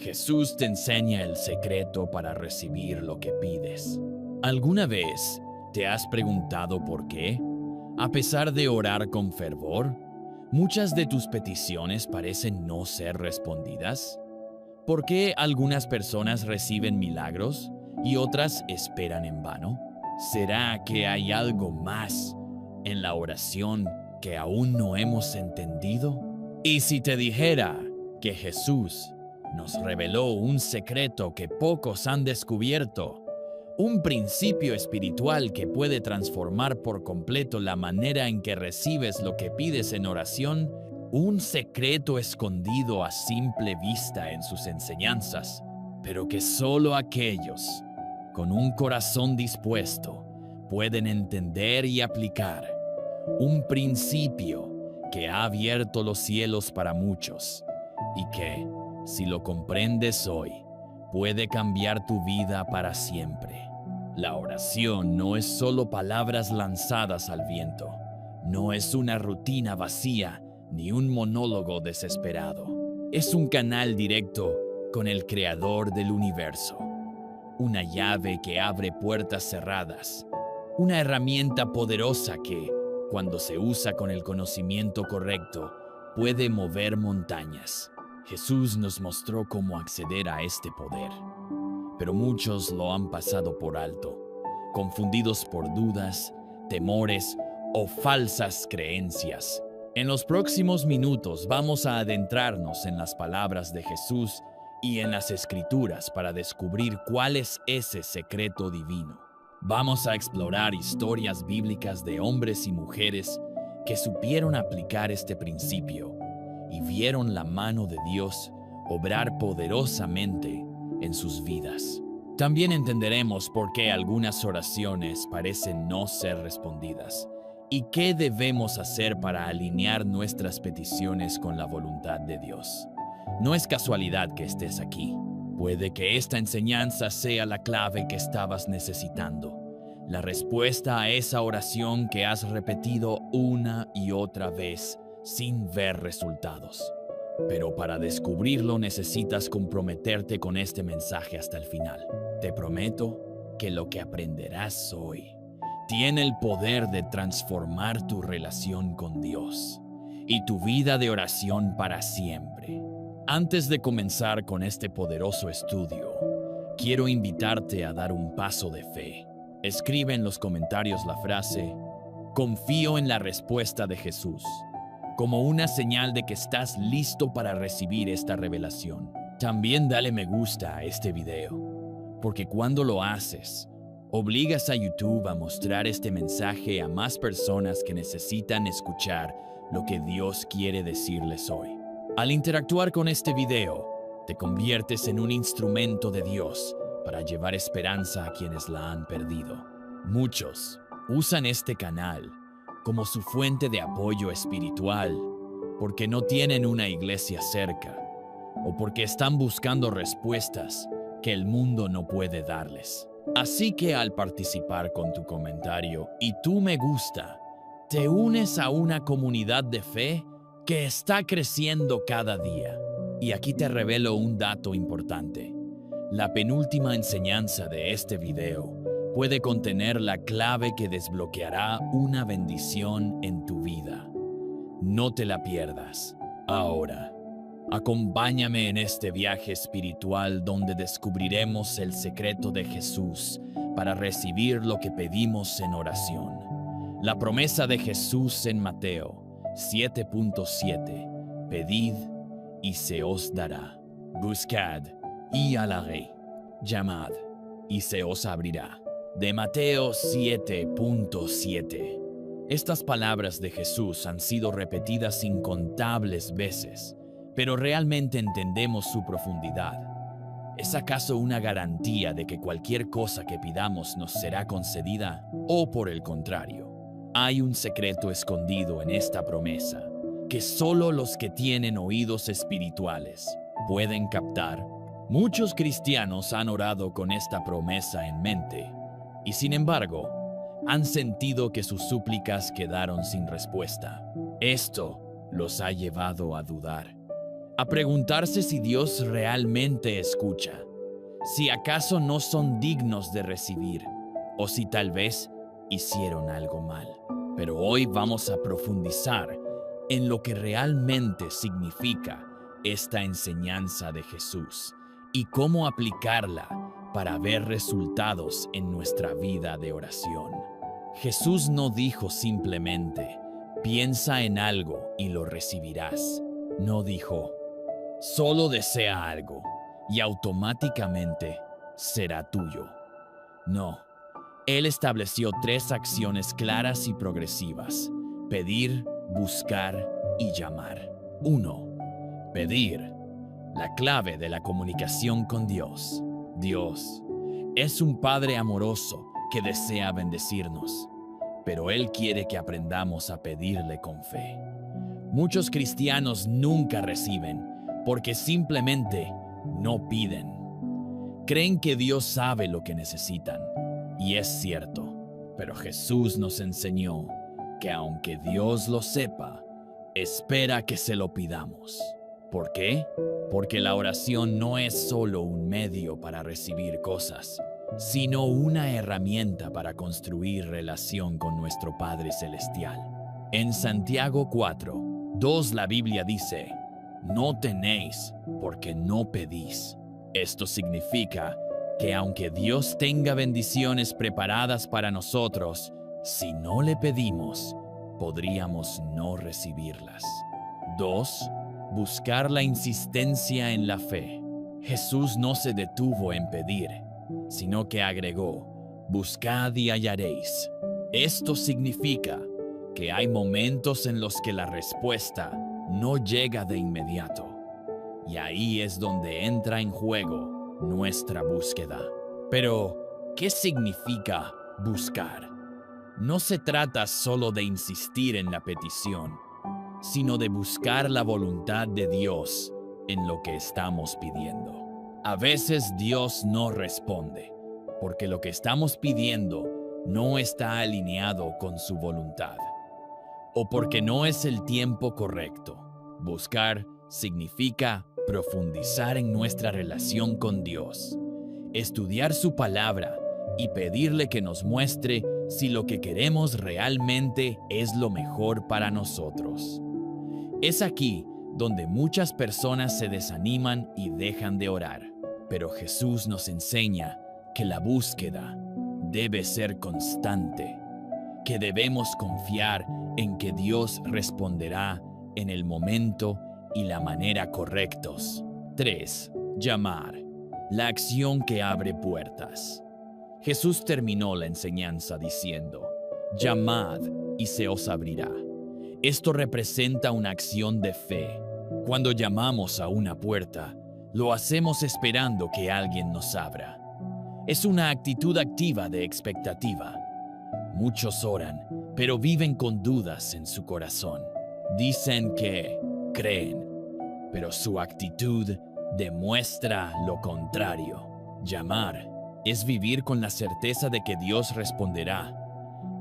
Jesús te enseña el secreto para recibir lo que pides. ¿Alguna vez te has preguntado por qué? A pesar de orar con fervor, muchas de tus peticiones parecen no ser respondidas. ¿Por qué algunas personas reciben milagros y otras esperan en vano? ¿Será que hay algo más en la oración que aún no hemos entendido? Y si te dijera que Jesús nos reveló un secreto que pocos han descubierto, un principio espiritual que puede transformar por completo la manera en que recibes lo que pides en oración, un secreto escondido a simple vista en sus enseñanzas, pero que solo aquellos con un corazón dispuesto pueden entender y aplicar, un principio que ha abierto los cielos para muchos y que, si lo comprendes hoy, puede cambiar tu vida para siempre. La oración no es solo palabras lanzadas al viento, no es una rutina vacía ni un monólogo desesperado. Es un canal directo con el Creador del universo, una llave que abre puertas cerradas, una herramienta poderosa que, cuando se usa con el conocimiento correcto, puede mover montañas. Jesús nos mostró cómo acceder a este poder, pero muchos lo han pasado por alto, confundidos por dudas, temores o falsas creencias. En los próximos minutos vamos a adentrarnos en las palabras de Jesús y en las Escrituras para descubrir cuál es ese secreto divino. Vamos a explorar historias bíblicas de hombres y mujeres que supieron aplicar este principio y vieron la mano de Dios obrar poderosamente en sus vidas. También entenderemos por qué algunas oraciones parecen no ser respondidas y qué debemos hacer para alinear nuestras peticiones con la voluntad de Dios. No es casualidad que estés aquí. Puede que esta enseñanza sea la clave que estabas necesitando, la respuesta a esa oración que has repetido una y otra vez sin ver resultados. Pero para descubrirlo necesitas comprometerte con este mensaje hasta el final. Te prometo que lo que aprenderás hoy tiene el poder de transformar tu relación con Dios y tu vida de oración para siempre. Antes de comenzar con este poderoso estudio, quiero invitarte a dar un paso de fe. Escribe en los comentarios la frase "Confío en la respuesta de Jesús", como una señal de que estás listo para recibir esta revelación. También dale me gusta a este video, porque cuando lo haces, obligas a YouTube a mostrar este mensaje a más personas que necesitan escuchar lo que Dios quiere decirles hoy. Al interactuar con este video, te conviertes en un instrumento de Dios para llevar esperanza a quienes la han perdido. Muchos usan este canal como su fuente de apoyo espiritual porque no tienen una iglesia cerca o porque están buscando respuestas que el mundo no puede darles. Así que al participar con tu comentario y tu me gusta, te unes a una comunidad de fe que está creciendo cada día. Y aquí te revelo un dato importante. La penúltima enseñanza de este video puede contener la clave que desbloqueará una bendición en tu vida. No te la pierdas. Ahora, acompáñame en este viaje espiritual donde descubriremos el secreto de Jesús para recibir lo que pedimos en oración. La promesa de Jesús en Mateo 7.7: Pedid y se os dará. Buscad y halaguéis. Llamad y se os abrirá. De Mateo 7.7. Estas palabras de Jesús han sido repetidas incontables veces, pero realmente entendemos su profundidad. ¿Es acaso una garantía de que cualquier cosa que pidamos nos será concedida? ¿O por el contrario, hay un secreto escondido en esta promesa que solo los que tienen oídos espirituales pueden captar? Muchos cristianos han orado con esta promesa en mente y, sin embargo, han sentido que sus súplicas quedaron sin respuesta. Esto los ha llevado a dudar. a preguntarse si Dios realmente escucha, si acaso no son dignos de recibir, o si tal vez hicieron algo mal. Pero hoy vamos a profundizar en lo que realmente significa esta enseñanza de Jesús y cómo aplicarla para ver resultados en nuestra vida de oración. Jesús no dijo simplemente, piensa en algo y lo recibirás. No dijo, solo desea algo y automáticamente será tuyo. No, Él estableció 3 acciones claras y progresivas: pedir, buscar y llamar. 1. Pedir, la clave de la comunicación con Dios. Dios es un Padre amoroso que desea bendecirnos, pero Él quiere que aprendamos a pedirle con fe. Muchos cristianos nunca reciben porque simplemente no piden. Creen que Dios sabe lo que necesitan, y es cierto, pero Jesús nos enseñó que aunque Dios lo sepa, espera que se lo pidamos. ¿Por qué? Porque la oración no es solo un medio para recibir cosas, sino una herramienta para construir relación con nuestro Padre Celestial. En Santiago 4:2 la Biblia dice, no tenéis porque no pedís. Esto significa que aunque Dios tenga bendiciones preparadas para nosotros, si no le pedimos, podríamos no recibirlas. 2. Buscar la insistencia en la fe. Jesús no se detuvo en pedir, sino que agregó, buscad y hallaréis. Esto significa que hay momentos en los que la respuesta no llega de inmediato. Y ahí es donde entra en juego nuestra búsqueda. Pero, ¿qué significa buscar? No se trata solo de insistir en la petición, sino de buscar la voluntad de Dios en lo que estamos pidiendo. A veces Dios no responde, porque lo que estamos pidiendo no está alineado con su voluntad, o porque no es el tiempo correcto. Buscar significa profundizar en nuestra relación con Dios, estudiar su palabra y pedirle que nos muestre si lo que queremos realmente es lo mejor para nosotros. Es aquí donde muchas personas se desaniman y dejan de orar, pero Jesús nos enseña que la búsqueda debe ser constante, que debemos confiar en que Dios responderá en el momento y la manera correctos. 3. Llamar, la acción que abre puertas. Jesús terminó la enseñanza diciendo, llamad y se os abrirá. Esto representa una acción de fe. Cuando llamamos a una puerta, lo hacemos esperando que alguien nos abra. Es una actitud activa de expectativa. Muchos oran, pero viven con dudas en su corazón. Dicen que creen, pero su actitud demuestra lo contrario. Llamar es vivir con la certeza de que Dios responderá,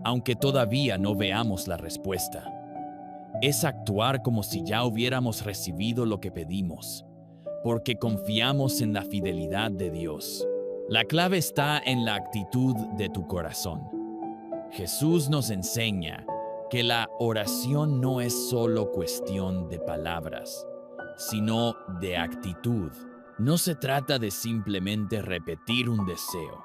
aunque todavía no veamos la respuesta. Es actuar como si ya hubiéramos recibido lo que pedimos, porque confiamos en la fidelidad de Dios. La clave está en la actitud de tu corazón. Jesús nos enseña que la oración no es solo cuestión de palabras, sino de actitud. No se trata de simplemente repetir un deseo,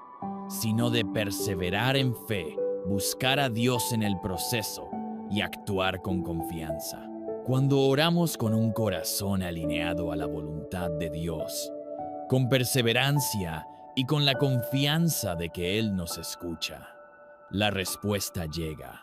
sino de perseverar en fe, buscar a Dios en el proceso y actuar con confianza. Cuando oramos con un corazón alineado a la voluntad de Dios, con perseverancia y con la confianza de que Él nos escucha, la respuesta llega.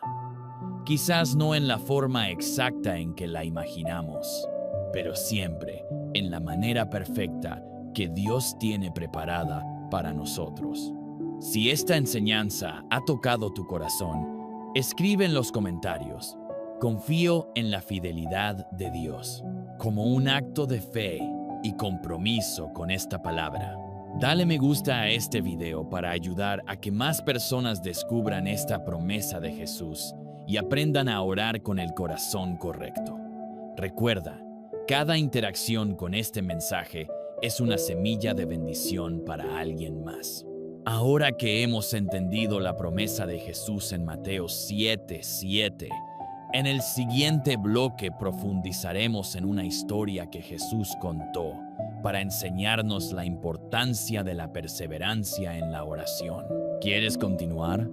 Quizás no en la forma exacta en que la imaginamos, pero siempre en la manera perfecta que Dios tiene preparada para nosotros. Si esta enseñanza ha tocado tu corazón, escribe en los comentarios, confío en la fidelidad de Dios, como un acto de fe y compromiso con esta palabra. Dale me gusta a este video para ayudar a que más personas descubran esta promesa de Jesús y aprendan a orar con el corazón correcto. Recuerda, Cada interacción con este mensaje es una semilla de bendición para alguien más. Ahora que hemos entendido la promesa de Jesús en Mateo 7:7, en el siguiente bloque profundizaremos en una historia que Jesús contó para enseñarnos la importancia de la perseverancia en la oración. ¿Quieres continuar?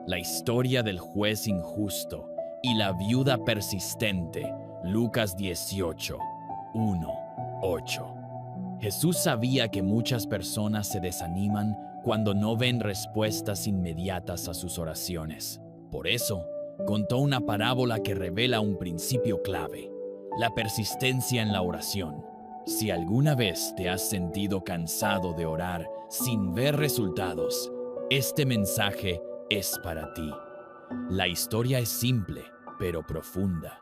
La historia del juez injusto y la viuda persistente, Lucas 18:1-8. Jesús sabía que muchas personas se desaniman cuando no ven respuestas inmediatas a sus oraciones. Por eso, contó una parábola que revela un principio clave: la persistencia en la oración. Si alguna vez te has sentido cansado de orar sin ver resultados, este mensaje es para ti. La historia es simple, pero profunda.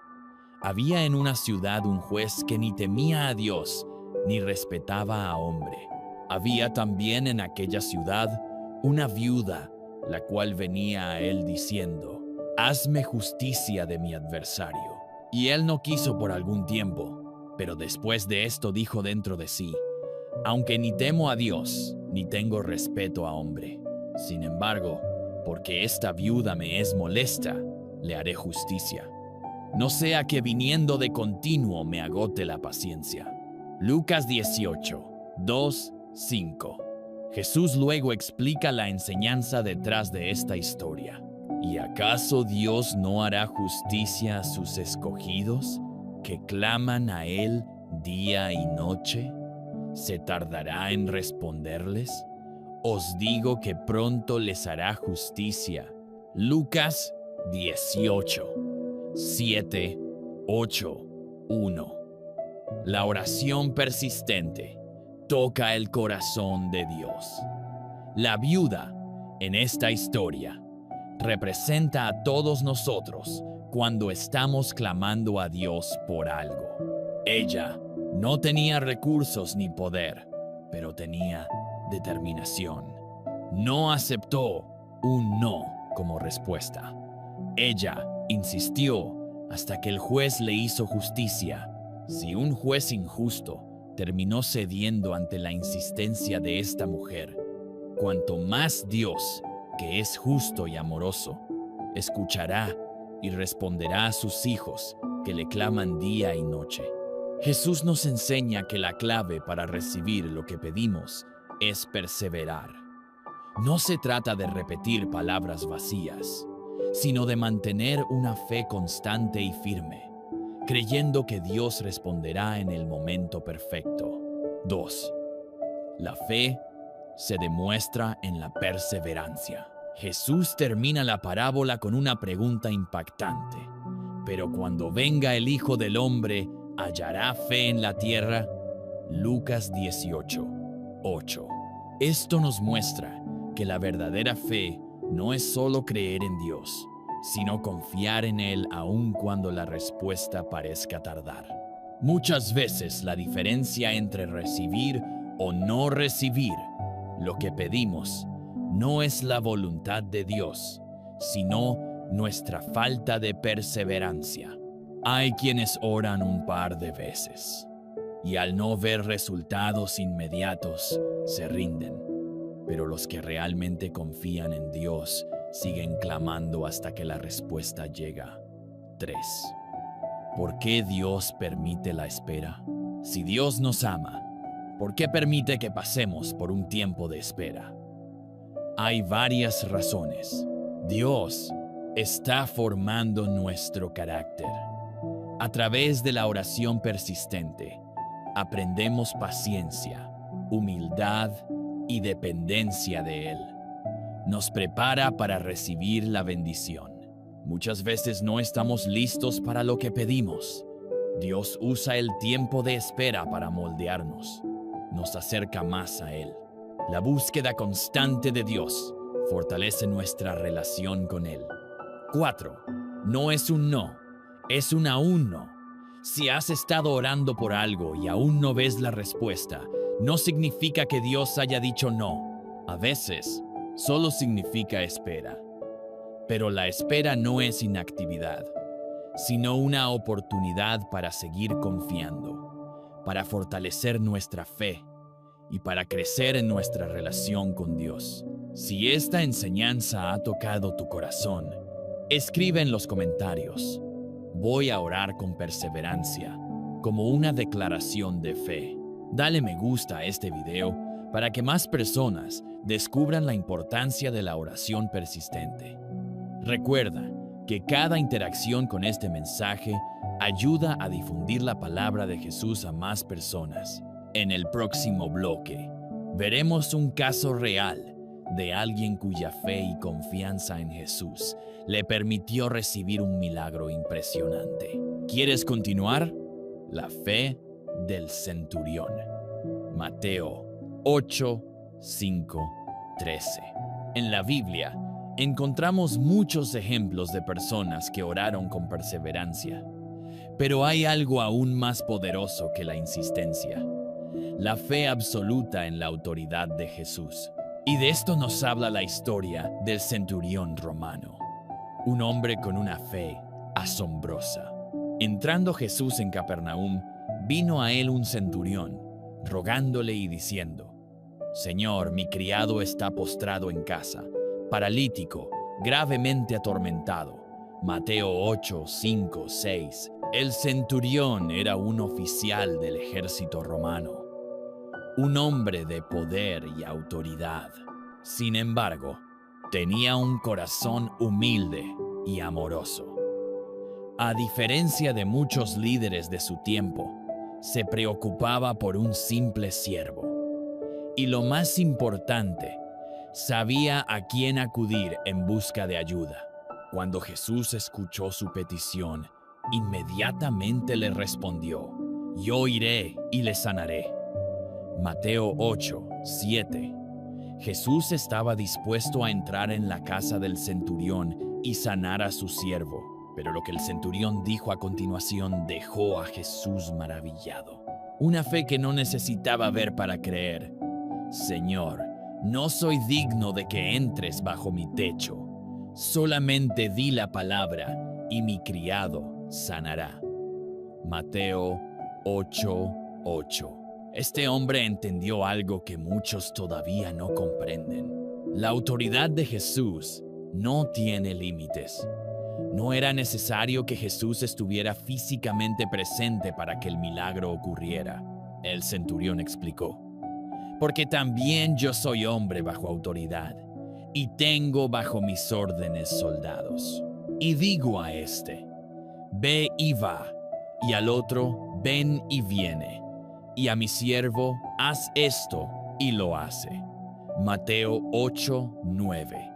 Había en una ciudad un juez que ni temía a Dios ni respetaba a hombre. Había también en aquella ciudad una viuda, la cual venía a él diciendo: «Hazme justicia de mi adversario». Y él no quiso por algún tiempo, pero después de esto dijo dentro de sí: «Aunque ni temo a Dios, ni tengo respeto a hombre. Sin embargo, porque esta viuda me es molesta, le haré justicia. No sea que viniendo de continuo me agote la paciencia». Lucas 18:2-5. Jesús luego explica la enseñanza detrás de esta historia. ¿Y acaso Dios no hará justicia a sus escogidos, que claman a Él día y noche? ¿Se tardará en responderles? Os digo que pronto les hará justicia. Lucas 18:7-8-1. La oración persistente toca el corazón de Dios. La viuda, en esta historia, representa a todos nosotros cuando estamos clamando a Dios por algo. Ella no tenía recursos ni poder, pero tenía determinación. No aceptó un no como respuesta. Ella insistió hasta que el juez le hizo justicia. Si un juez injusto terminó cediendo ante la insistencia de esta mujer, cuanto más Dios, que es justo y amoroso, escuchará y responderá a sus hijos que le claman día y noche. Jesús nos enseña que la clave para recibir lo que pedimos es perseverar. No se trata de repetir palabras vacías, sino de mantener una fe constante y firme, creyendo que Dios responderá en el momento perfecto. 2. La fe se demuestra en la perseverancia. Jesús termina la parábola con una pregunta impactante. ¿Pero cuando venga el Hijo del Hombre, hallará fe en la tierra? Lucas 18:8. Esto nos muestra que la verdadera fe no es solo creer en Dios, sino confiar en Él aun cuando la respuesta parezca tardar. Muchas veces la diferencia entre recibir o no recibir lo que pedimos no es la voluntad de Dios, sino nuestra falta de perseverancia. Hay quienes oran un par de veces y al no ver resultados inmediatos se rinden, pero los que realmente confían en Dios siguen clamando hasta que la respuesta llega. 3. ¿Por qué Dios permite la espera? Si Dios nos ama, ¿por qué permite que pasemos por un tiempo de espera? Hay varias razones. Dios está formando nuestro carácter. A través de la oración persistente, aprendemos paciencia, humildad y dependencia de Él. Nos prepara para recibir la bendición. Muchas veces no estamos listos para lo que pedimos. Dios usa el tiempo de espera para moldearnos. Nos acerca más a Él. La búsqueda constante de Dios fortalece nuestra relación con Él. 4. No es un no, es un aún no. Si has estado orando por algo y aún no ves la respuesta, no significa que Dios haya dicho no. A veces, solo significa espera. Pero la espera no es inactividad, sino una oportunidad para seguir confiando. para fortalecer nuestra fe y para crecer en nuestra relación con Dios. Si esta enseñanza ha tocado tu corazón, escribe en los comentarios: voy a orar con perseverancia, como una declaración de fe. Dale me gusta a este video para que más personas descubran la importancia de la oración persistente. Recuerda que cada interacción con este mensaje ayuda a difundir la palabra de Jesús a más personas. En el próximo bloque, veremos un caso real de alguien cuya fe y confianza en Jesús le permitió recibir un milagro impresionante. ¿Quieres continuar? La fe del centurión. Mateo 8, 5, 13. En la Biblia, encontramos muchos ejemplos de personas que oraron con perseverancia. Pero hay algo aún más poderoso que la insistencia: la fe absoluta en la autoridad de Jesús. Y de esto nos habla la historia del centurión romano, un hombre con una fe asombrosa. Entrando Jesús en Capernaum, vino a él un centurión, rogándole y diciendo: Señor, mi criado está postrado en casa, paralítico, gravemente atormentado. Mateo 8, 5, 6. El centurión era un oficial del ejército romano, un hombre de poder y autoridad. Sin embargo, tenía un corazón humilde y amoroso. A diferencia de muchos líderes de su tiempo, se preocupaba por un simple siervo. Y lo más importante, sabía a quién acudir en busca de ayuda. Cuando Jesús escuchó su petición, inmediatamente le respondió: Yo iré y le sanaré. Mateo 8, 7. Jesús estaba dispuesto a entrar en la casa del centurión y sanar a su siervo, pero lo que el centurión dijo a continuación dejó a Jesús maravillado. Una fe que no necesitaba ver para creer. Señor, no soy digno de que entres bajo mi techo. Solamente di la palabra y mi criado sanará. Mateo 8, 8. Este hombre entendió algo que muchos todavía no comprenden. La autoridad de Jesús no tiene límites. No era necesario que Jesús estuviera físicamente presente para que el milagro ocurriera. El centurión explicó: porque también yo soy hombre bajo autoridad, y tengo bajo mis órdenes soldados. Y digo a este: ve y va, y al otro: ven y viene, y a mi siervo: haz esto, y lo hace. Mateo 8, 9.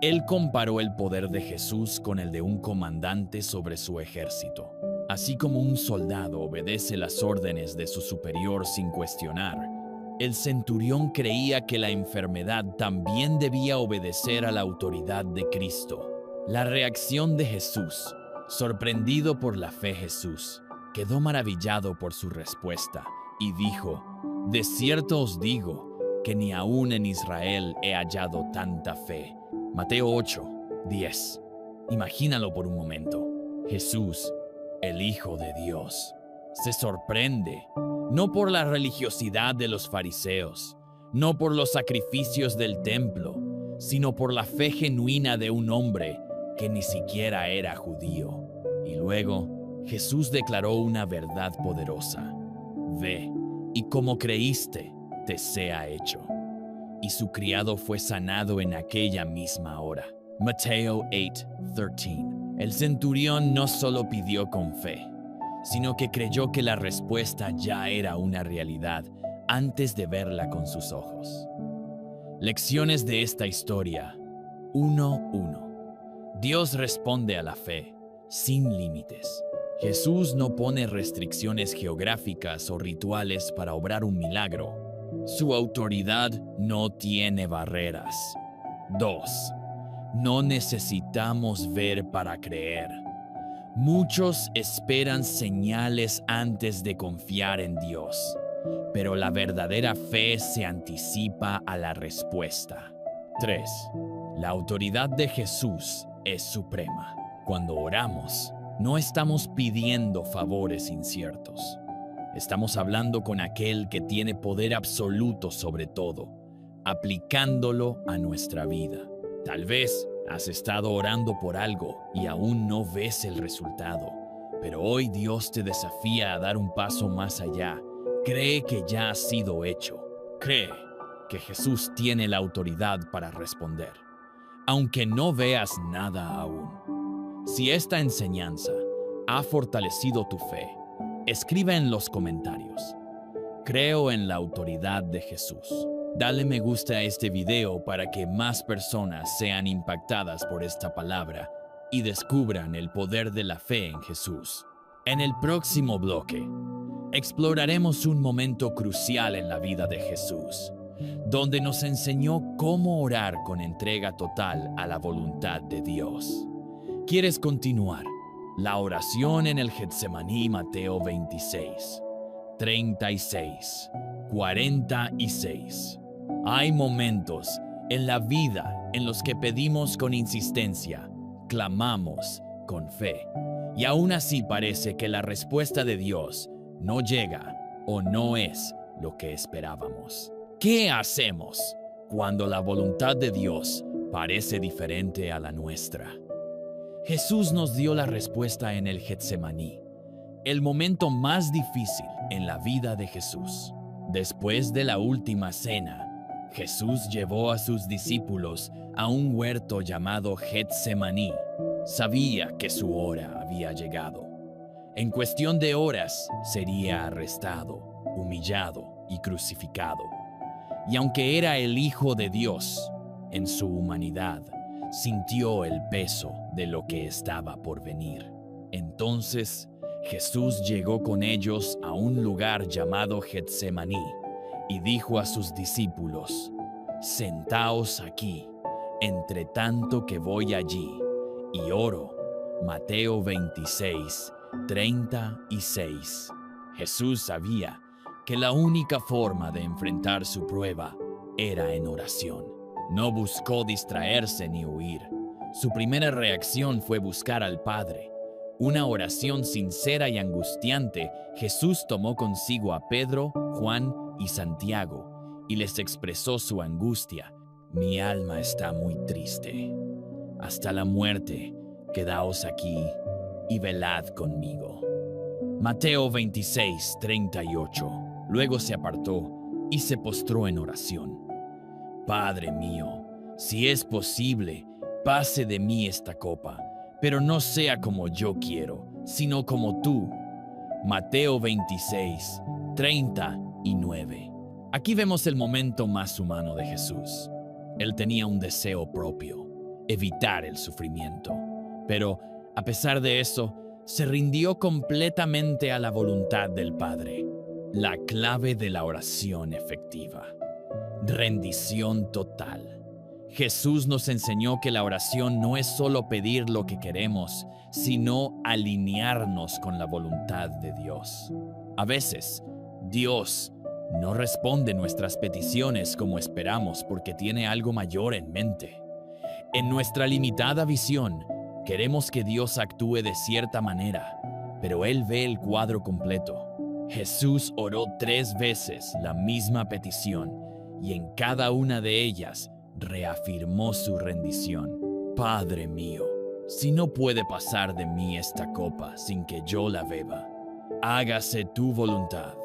Él comparó el poder de Jesús con el de un comandante sobre su ejército. Así como un soldado obedece las órdenes de su superior sin cuestionar, el centurión creía que la enfermedad también debía obedecer a la autoridad de Cristo. La reacción de Jesús, sorprendido por la fe Jesús, quedó maravillado por su respuesta y dijo: de cierto os digo que ni aún en Israel he hallado tanta fe. Mateo 8, 10. Imagínalo por un momento. Jesús, el Hijo de Dios, se sorprende no por la religiosidad de los fariseos, no por los sacrificios del templo, sino por la fe genuina de un hombre que ni siquiera era judío. Y luego Jesús declaró una verdad poderosa: ve, y como creíste, te sea hecho. Y su criado fue sanado en aquella misma hora. Mateo 8:13. El centurión no solo pidió con fe, sino que creyó que la respuesta ya era una realidad antes de verla con sus ojos. Lecciones de esta historia. 1:1. Dios responde a la fe, sin límites. Jesús no pone restricciones geográficas o rituales para obrar un milagro. Su autoridad no tiene barreras. 2. No necesitamos ver para creer. Muchos esperan señales antes de confiar en Dios, pero la verdadera fe se anticipa a la respuesta. 3. La autoridad de Jesús es suprema. Cuando oramos, no estamos pidiendo favores inciertos. Estamos hablando con aquel que tiene poder absoluto sobre todo, aplicándolo a nuestra vida. Tal vez has estado orando por algo y aún no ves el resultado, pero hoy Dios te desafía a dar un paso más allá. Cree que ya ha sido hecho. Cree que Jesús tiene la autoridad para responder, aunque no veas nada aún. Si esta enseñanza ha fortalecido tu fe, escribe en los comentarios: creo en la autoridad de Jesús. Dale me gusta a este video para que más personas sean impactadas por esta palabra y descubran el poder de la fe en Jesús. En el próximo bloque, exploraremos un momento crucial en la vida de Jesús, donde nos enseñó cómo orar con entrega total a la voluntad de Dios. ¿Quieres continuar? La oración en el Getsemaní, Mateo 26, 36, 46. Hay momentos en la vida en los que pedimos con insistencia, clamamos con fe, y aún así parece que la respuesta de Dios no llega o no es lo que esperábamos. ¿Qué hacemos cuando la voluntad de Dios parece diferente a la nuestra? Jesús nos dio la respuesta en el Getsemaní, el momento más difícil en la vida de Jesús. Después de la última cena, Jesús llevó a sus discípulos a un huerto llamado Getsemaní. Sabía que su hora había llegado. En cuestión de horas sería arrestado, humillado y crucificado. Y aunque era el Hijo de Dios, en su humanidad sintió el peso de lo que estaba por venir. Entonces Jesús llegó con ellos a un lugar llamado Getsemaní y dijo a sus discípulos: «Sentaos aquí, entre tanto que voy allí y oro». Mateo 26, 36. Jesús sabía que la única forma de enfrentar su prueba era en oración. No buscó distraerse ni huir. Su primera reacción fue buscar al Padre. Una oración sincera y angustiante. Jesús tomó consigo a Pedro, Juan y Santiago y les expresó su angustia. «Mi alma está muy triste. Hasta la muerte, quedaos aquí y velad conmigo». Mateo 26, 38. Luego se apartó y se postró en oración. «Padre mío, si es posible, pase de mí esta copa, pero no sea como yo quiero, sino como tú». Mateo 26, 39. Aquí vemos el momento más humano de Jesús. Él tenía un deseo propio: evitar el sufrimiento. Pero, a pesar de eso, se rindió completamente a la voluntad del Padre. La clave de la oración efectiva: rendición total. Jesús nos enseñó que la oración no es solo pedir lo que queremos, sino alinearnos con la voluntad de Dios. A veces, Dios no responde nuestras peticiones como esperamos porque tiene algo mayor en mente. En nuestra limitada visión, queremos que Dios actúe de cierta manera, pero Él ve el cuadro completo. Jesús oró 3 veces la misma petición y en cada una de ellas reafirmó su rendición. «Padre mío, si no puede pasar de mí esta copa sin que yo la beba, hágase tu voluntad».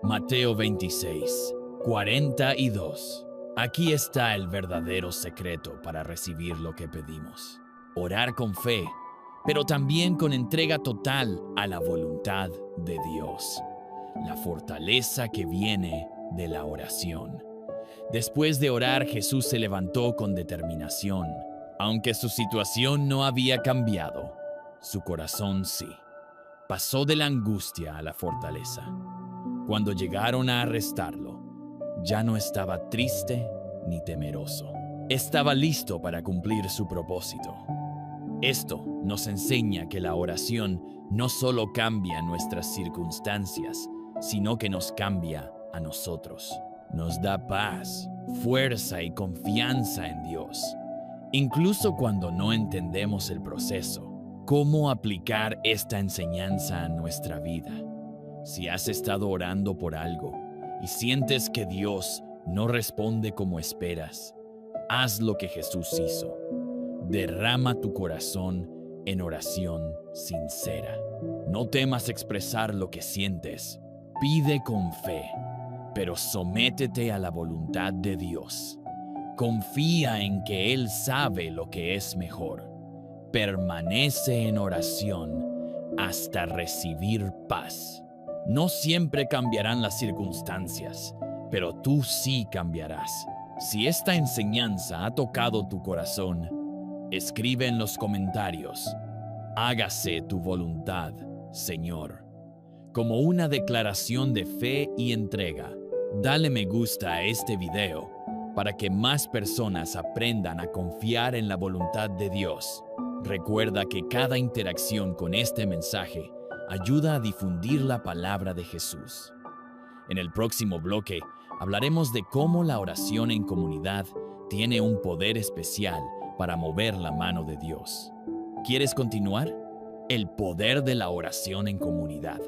Mateo 26, 42. Aquí está el verdadero secreto para recibir lo que pedimos: orar con fe, pero también con entrega total a la voluntad de Dios. La fortaleza que viene de la oración. Después de orar, Jesús se levantó con determinación. Aunque su situación no había cambiado, su corazón sí. Pasó de la angustia a la fortaleza. Cuando llegaron a arrestarlo, ya no estaba triste ni temeroso. Estaba listo para cumplir su propósito. Esto nos enseña que la oración no solo cambia nuestras circunstancias, sino que nos cambia a nosotros. Nos da paz, fuerza y confianza en Dios, incluso cuando no entendemos el proceso. ¿Cómo aplicar esta enseñanza a nuestra vida? Si has estado orando por algo y sientes que Dios no responde como esperas, haz lo que Jesús hizo. Derrama tu corazón en oración sincera. No temas expresar lo que sientes. Pide con fe, pero sométete a la voluntad de Dios. Confía en que Él sabe lo que es mejor. Permanece en oración hasta recibir paz. No siempre cambiarán las circunstancias, pero tú sí cambiarás. Si esta enseñanza ha tocado tu corazón, escribe en los comentarios: hágase tu voluntad, Señor. Como una declaración de fe y entrega, dale me gusta a este video para que más personas aprendan a confiar en la voluntad de Dios. Recuerda que cada interacción con este mensaje ayuda a difundir la palabra de Jesús. En el próximo bloque hablaremos de cómo la oración en comunidad tiene un poder especial para mover la mano de Dios. ¿Quieres continuar? El poder de la oración en comunidad.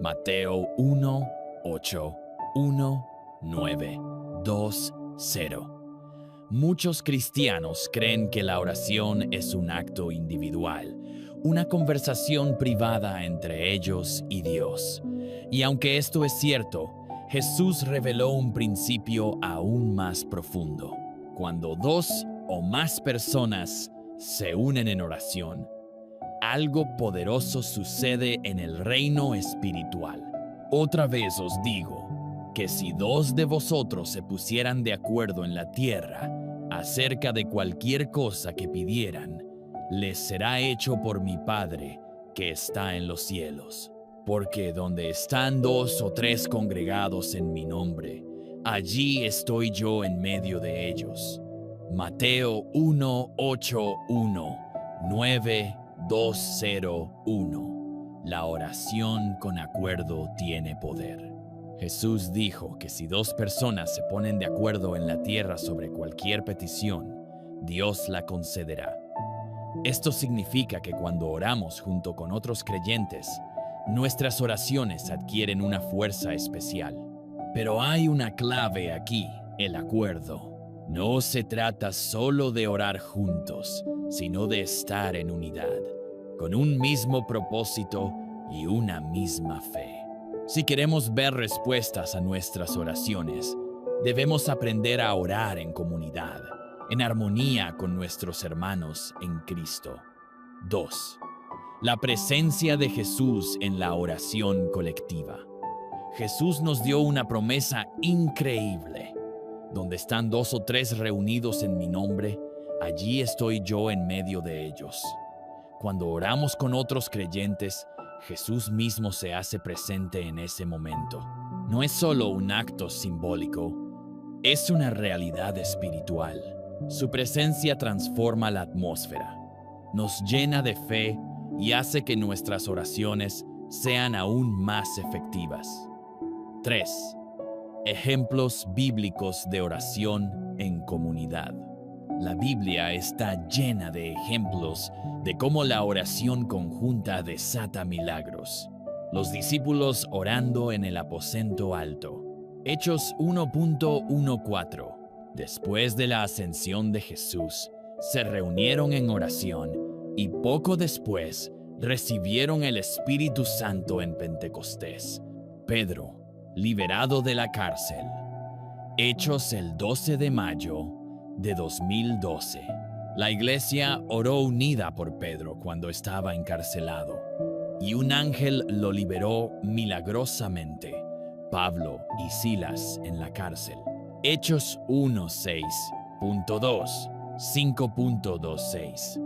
Mateo 1, 8, 1, 9, 2, 0. Muchos cristianos creen que la oración es un acto individual, una conversación privada entre ellos y Dios. Y aunque esto es cierto, Jesús reveló un principio aún más profundo. Cuando dos o más personas se unen en oración, algo poderoso sucede en el reino espiritual. Otra vez os digo que si dos de vosotros se pusieran de acuerdo en la tierra acerca de cualquier cosa que pidieran, les será hecho por mi Padre que está en los cielos. Porque donde están dos o tres congregados en mi nombre, allí estoy yo en medio de ellos. Mateo 1, 8, 1, 9, 2, 0, 1. La oración con acuerdo tiene poder. Jesús dijo que si dos personas se ponen de acuerdo en la tierra sobre cualquier petición, Dios la concederá. Esto significa que cuando oramos junto con otros creyentes, nuestras oraciones adquieren una fuerza especial. Pero hay una clave aquí: el acuerdo. No se trata solo de orar juntos, sino de estar en unidad, con un mismo propósito y una misma fe. Si queremos ver respuestas a nuestras oraciones, debemos aprender a orar en comunidad, en armonía con nuestros hermanos en Cristo. 2. La presencia de Jesús en la oración colectiva. Jesús nos dio una promesa increíble. Donde están dos o tres reunidos en mi nombre, allí estoy yo en medio de ellos. Cuando oramos con otros creyentes, Jesús mismo se hace presente en ese momento. No es solo un acto simbólico, es una realidad espiritual. Su presencia transforma la atmósfera, nos llena de fe y hace que nuestras oraciones sean aún más efectivas. 3. Ejemplos bíblicos de oración en comunidad. La Biblia está llena de ejemplos de cómo la oración conjunta desata milagros. Los discípulos orando en el aposento alto. Hechos 1.14. Después de la ascensión de Jesús, se reunieron en oración y poco después recibieron el Espíritu Santo en Pentecostés. Pedro, liberado de la cárcel. Hechos el 12 de mayo de 2012. La iglesia oró unida por Pedro cuando estaba encarcelado, y un ángel lo liberó milagrosamente. Pablo y Silas en la cárcel. Hechos 1.6.2, 5.26.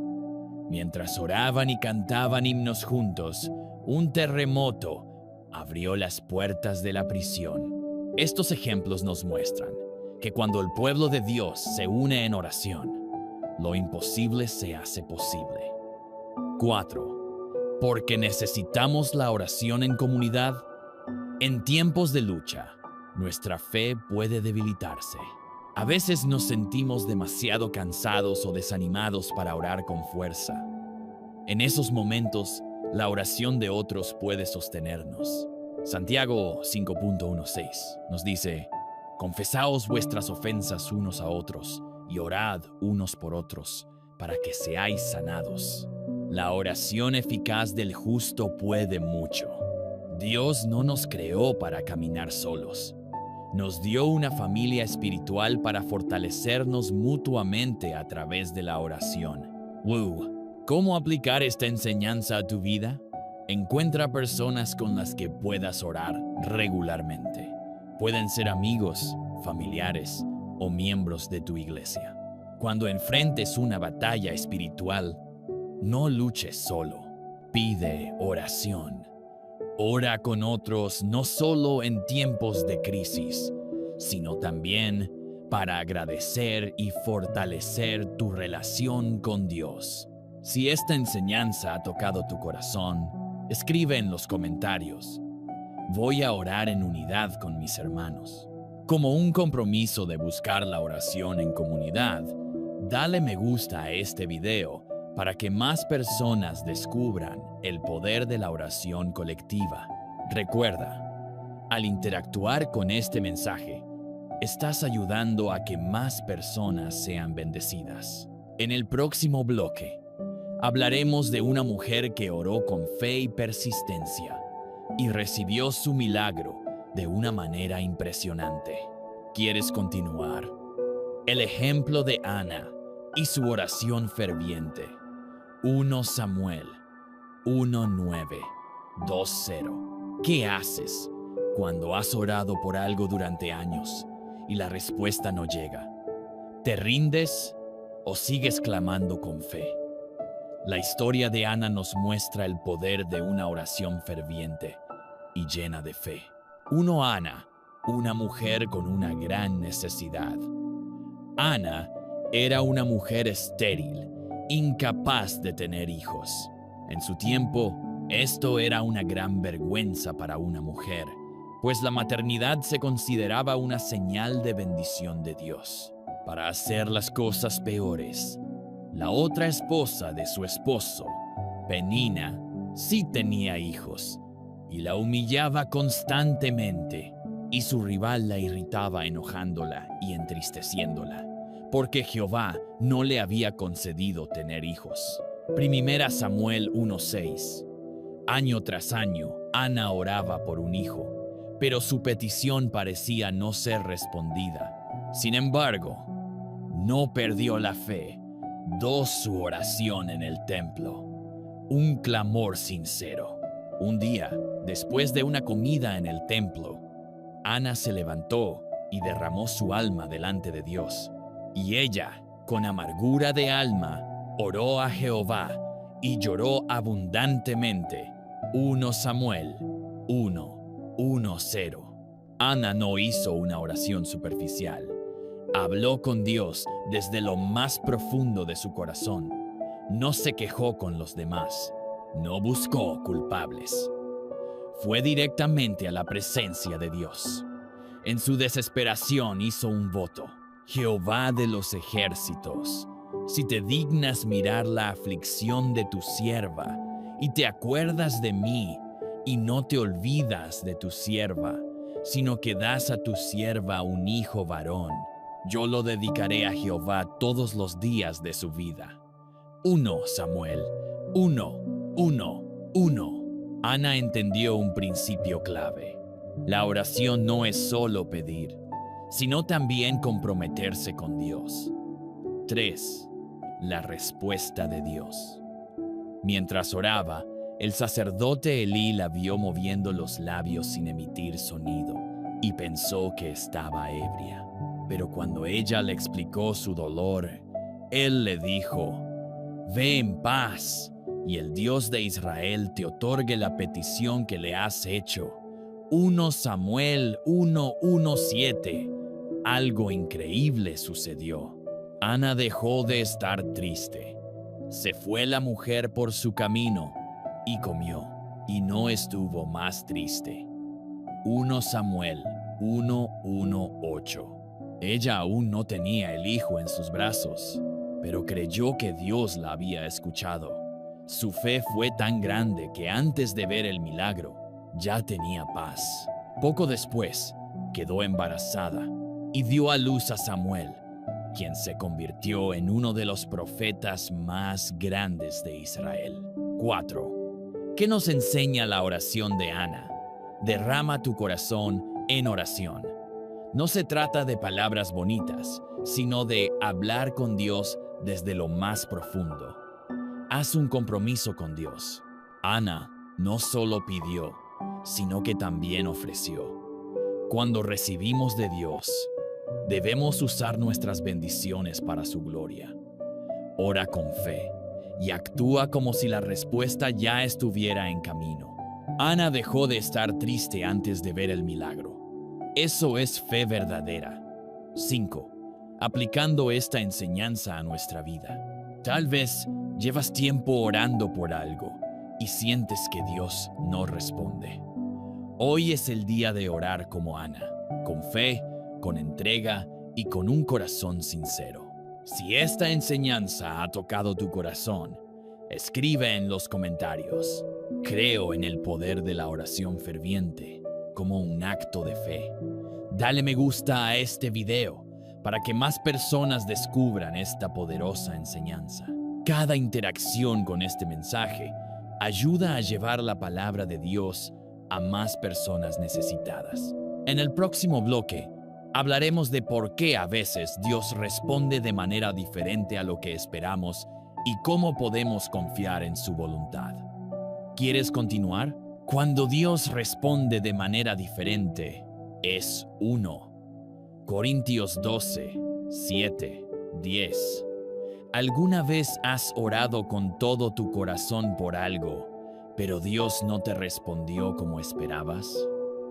Mientras oraban y cantaban himnos juntos, un terremoto abrió las puertas de la prisión. Estos ejemplos nos muestran que cuando el pueblo de Dios se une en oración, lo imposible se hace posible. 4. Porque necesitamos la oración en comunidad. En tiempos de lucha, nuestra fe puede debilitarse. A veces nos sentimos demasiado cansados o desanimados para orar con fuerza. En esos momentos, la oración de otros puede sostenernos. Santiago 5.16 nos dice: confesaos vuestras ofensas unos a otros y orad unos por otros para que seáis sanados. La oración eficaz del justo puede mucho. Dios no nos creó para caminar solos. Nos dio una familia espiritual para fortalecernos mutuamente a través de la oración. ¿Cómo aplicar esta enseñanza a tu vida? Encuentra personas con las que puedas orar regularmente. Pueden ser amigos, familiares o miembros de tu iglesia. Cuando enfrentes una batalla espiritual, no luches solo. Pide oración. Ora con otros no solo en tiempos de crisis, sino también para agradecer y fortalecer tu relación con Dios. Si esta enseñanza ha tocado tu corazón, escribe en los comentarios: voy a orar en unidad con mis hermanos. Como un compromiso de buscar la oración en comunidad, dale me gusta a este video para que más personas descubran el poder de la oración colectiva. Recuerda, al interactuar con este mensaje, estás ayudando a que más personas sean bendecidas. En el próximo bloque, hablaremos de una mujer que oró con fe y persistencia y recibió su milagro de una manera impresionante. ¿Quieres continuar? El ejemplo de Ana y su oración ferviente. 1 Samuel 1:9-2:0. ¿Qué haces cuando has orado por algo durante años y la respuesta no llega? ¿Te rindes o sigues clamando con fe? La historia de Ana nos muestra el poder de una oración ferviente y llena de fe. Ana, una mujer con una gran necesidad. Ana era una mujer estéril, incapaz de tener hijos. En su tiempo, esto era una gran vergüenza para una mujer, pues la maternidad se consideraba una señal de bendición de Dios. Para hacer las cosas peores, la otra esposa de su esposo, Penina, sí tenía hijos y la humillaba constantemente, y su rival la irritaba enojándola y entristeciéndola, porque Jehová no le había concedido tener hijos. 1 Samuel 1:6. Año tras año, Ana oraba por un hijo, pero su petición parecía no ser respondida. Sin embargo, no perdió la fe. Su oración en el templo. Un clamor sincero. Un día, después de una comida en el templo, Ana se levantó y derramó su alma delante de Dios. Y ella, con amargura de alma, oró a Jehová y lloró abundantemente. 1 Samuel 1:1-0. Ana no hizo una oración superficial. Habló con Dios desde lo más profundo de su corazón. No se quejó con los demás. No buscó culpables. Fue directamente a la presencia de Dios. En su desesperación hizo un voto. Jehová de los ejércitos, si te dignas mirar la aflicción de tu sierva, y te acuerdas de mí, y no te olvidas de tu sierva, sino que das a tu sierva un hijo varón, yo lo dedicaré a Jehová todos los días de su vida. 1 Samuel 1:1-1. Ana entendió un principio clave. La oración no es solo pedir, sino también comprometerse con Dios. 3. La respuesta de Dios. Mientras oraba, el sacerdote Elí la vio moviendo los labios sin emitir sonido y pensó que estaba ebria. Pero cuando ella le explicó su dolor, él le dijo: «Ve en paz, y el Dios de Israel te otorgue la petición que le has hecho». 1 Samuel 1:17. Algo increíble sucedió. Ana dejó de estar triste. Se fue la mujer por su camino y comió, y no estuvo más triste. 1 Samuel 1:1-8. Ella aún no tenía el hijo en sus brazos, pero creyó que Dios la había escuchado. Su fe fue tan grande que antes de ver el milagro, ya tenía paz. Poco después, quedó embarazada y dio a luz a Samuel, quien se convirtió en uno de los profetas más grandes de Israel. 4. ¿Qué nos enseña la oración de Ana? Derrama tu corazón en oración. No se trata de palabras bonitas, sino de hablar con Dios desde lo más profundo. Haz un compromiso con Dios. Ana no solo pidió, sino que también ofreció. Cuando recibimos de Dios, debemos usar nuestras bendiciones para su gloria. Ora con fe y actúa como si la respuesta ya estuviera en camino. Ana dejó de estar triste antes de ver el milagro. Eso es fe verdadera. 5. Aplicando esta enseñanza a nuestra vida. Tal vez llevas tiempo orando por algo y sientes que Dios no responde. Hoy es el día de orar como Ana, con fe, con entrega y con un corazón sincero. Si esta enseñanza ha tocado tu corazón, escribe en los comentarios: creo en el poder de la oración ferviente como un acto de fe. Dale me gusta a este video para que más personas descubran esta poderosa enseñanza. Cada interacción con este mensaje ayuda a llevar la palabra de Dios a más personas necesitadas. En el próximo bloque, hablaremos de por qué a veces Dios responde de manera diferente a lo que esperamos y cómo podemos confiar en su voluntad. ¿Quieres continuar? Cuando Dios responde de manera diferente, es 1 Corintios 12, 7, 10. ¿Alguna vez has orado con todo tu corazón por algo, pero Dios no te respondió como esperabas?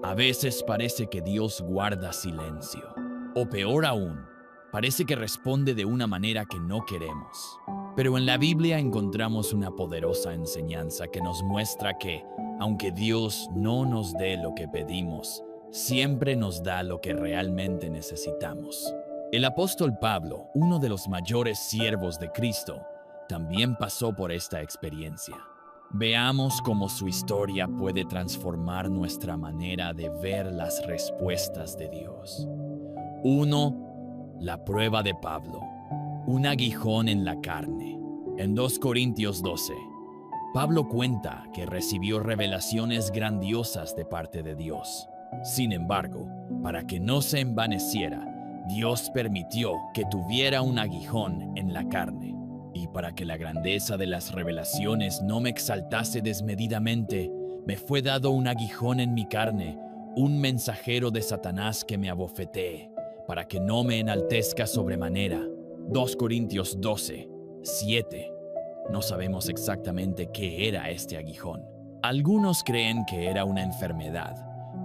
A veces parece que Dios guarda silencio. O peor aún, parece que responde de una manera que no queremos. Pero en la Biblia encontramos una poderosa enseñanza que nos muestra que, aunque Dios no nos dé lo que pedimos, siempre nos da lo que realmente necesitamos. El apóstol Pablo, uno de los mayores siervos de Cristo, también pasó por esta experiencia. Veamos cómo su historia puede transformar nuestra manera de ver las respuestas de Dios. 1. La prueba de Pablo. Un aguijón en la carne. En 2 Corintios 12, Pablo cuenta que recibió revelaciones grandiosas de parte de Dios. Sin embargo, para que no se envaneciera, Dios permitió que tuviera un aguijón en la carne. Y para que la grandeza de las revelaciones no me exaltase desmedidamente, me fue dado un aguijón en mi carne, un mensajero de Satanás que me abofetee, para que no me enaltezca sobremanera. 2 Corintios 12, 7. No sabemos exactamente qué era este aguijón. Algunos creen que era una enfermedad,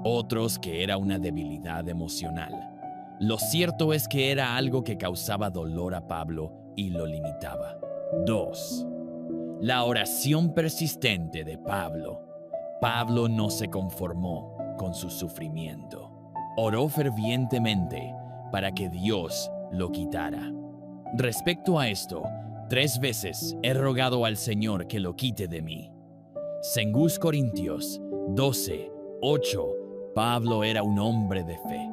otros que era una debilidad emocional. Lo cierto es que era algo que causaba dolor a Pablo y lo limitaba. 2. La oración persistente de Pablo. Pablo no se conformó con su sufrimiento. Oró fervientemente para que Dios lo quitara. Respecto a esto, 3 veces he rogado al Señor que lo quite de mí. 2 Corintios 12, 8. Pablo era un hombre de fe,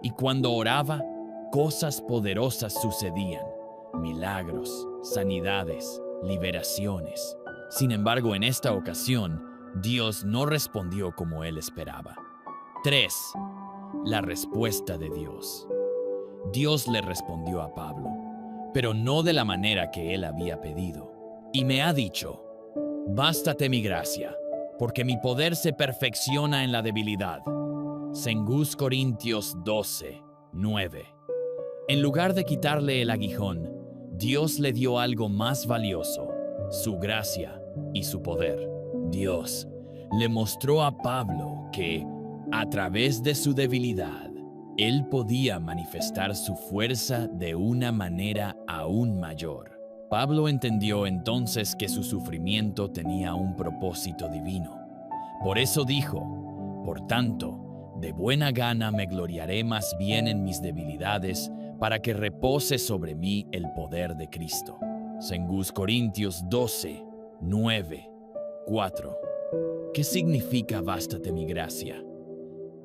y cuando oraba, cosas poderosas sucedían. Milagros, sanidades, liberaciones. Sin embargo, en esta ocasión, Dios no respondió como él esperaba. 3. La respuesta de Dios. Dios le respondió a Pablo, pero no de la manera que él había pedido. Y me ha dicho: bástate mi gracia, porque mi poder se perfecciona en la debilidad. 2 Corintios 12, 9. En lugar de quitarle el aguijón, Dios le dio algo más valioso: su gracia y su poder. Dios le mostró a Pablo que, a través de su debilidad, él podía manifestar su fuerza de una manera aún mayor. Pablo entendió entonces que su sufrimiento tenía un propósito divino. Por eso dijo: por tanto, de buena gana me gloriaré más bien en mis debilidades, para que repose sobre mí el poder de Cristo. 2 Corintios 12, 9, 4. ¿Qué significa bástate mi gracia?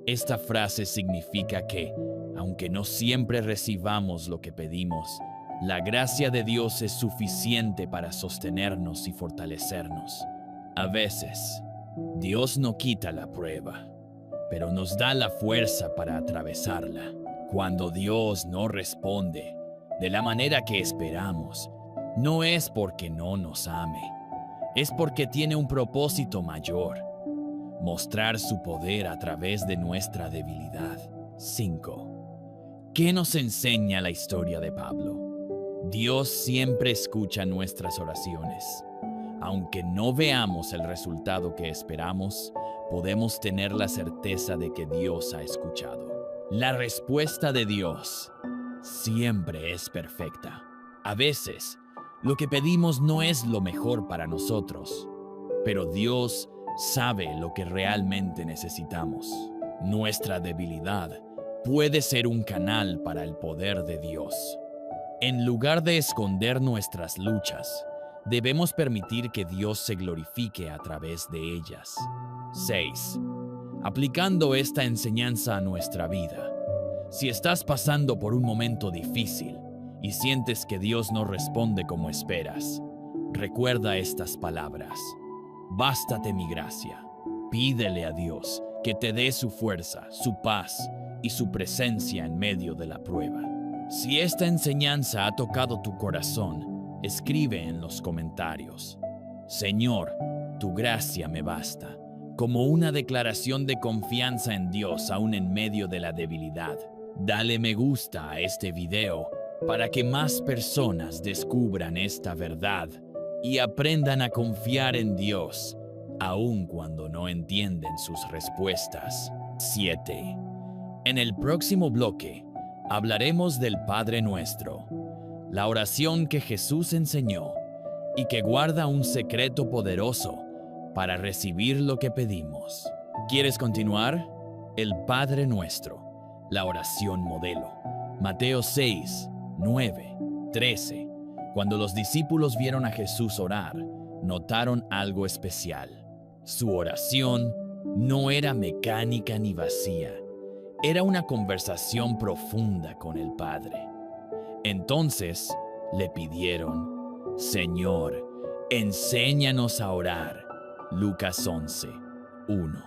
Esta frase significa que, aunque no siempre recibamos lo que pedimos, la gracia de Dios es suficiente para sostenernos y fortalecernos. A veces, Dios no quita la prueba, pero nos da la fuerza para atravesarla. Cuando Dios no responde de la manera que esperamos, no es porque no nos ame, es porque tiene un propósito mayor: mostrar su poder a través de nuestra debilidad. 5. ¿Qué nos enseña la historia de Pablo? Dios siempre escucha nuestras oraciones. Aunque no veamos el resultado que esperamos, podemos tener la certeza de que Dios ha escuchado. La respuesta de Dios siempre es perfecta. A veces, lo que pedimos no es lo mejor para nosotros, pero Dios sabe lo que realmente necesitamos. Nuestra debilidad puede ser un canal para el poder de Dios. En lugar de esconder nuestras luchas, debemos permitir que Dios se glorifique a través de ellas. 6. Aplicando esta enseñanza a nuestra vida. Si estás pasando por un momento difícil y sientes que Dios no responde como esperas, recuerda estas palabras: bástate mi gracia. Pídele a Dios que te dé su fuerza, su paz y su presencia en medio de la prueba. Si esta enseñanza ha tocado tu corazón, escribe en los comentarios: Señor, tu gracia me basta, como una declaración de confianza en Dios aún en medio de la debilidad. Dale me gusta a este video para que más personas descubran esta verdad y aprendan a confiar en Dios, aun cuando no entienden sus respuestas. 7. En el próximo bloque, hablaremos del Padre Nuestro, la oración que Jesús enseñó y que guarda un secreto poderoso para recibir lo que pedimos. ¿Quieres continuar? El Padre Nuestro, la oración modelo. Mateo 6, 9, 13. Cuando los discípulos vieron a Jesús orar, notaron algo especial. Su oración no era mecánica ni vacía. Era una conversación profunda con el Padre. Entonces le pidieron: Señor, enséñanos a orar. Lucas 11, 1.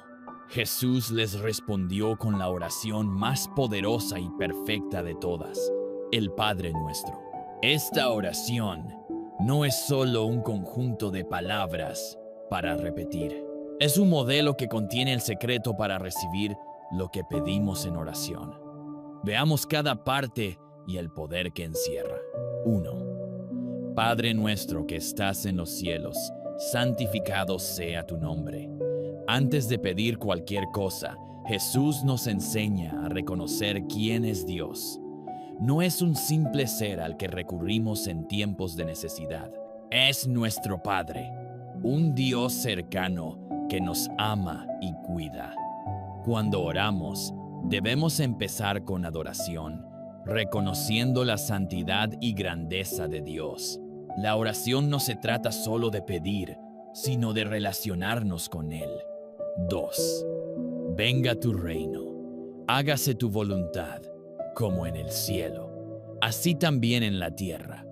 Jesús les respondió con la oración más poderosa y perfecta de todas, el Padre Nuestro. Esta oración no es solo un conjunto de palabras para repetir. Es un modelo que contiene el secreto para recibir lo que pedimos en oración. Veamos cada parte y el poder que encierra. 1. Padre nuestro que estás en los cielos, santificado sea tu nombre. Antes de pedir cualquier cosa, Jesús nos enseña a reconocer quién es Dios. No es un simple ser al que recurrimos en tiempos de necesidad. Es nuestro Padre, un Dios cercano que nos ama y cuida. Cuando oramos, debemos empezar con adoración, reconociendo la santidad y grandeza de Dios. La oración no se trata solo de pedir, sino de relacionarnos con Él. 2. Venga tu reino, hágase tu voluntad, como en el cielo, así también en la tierra.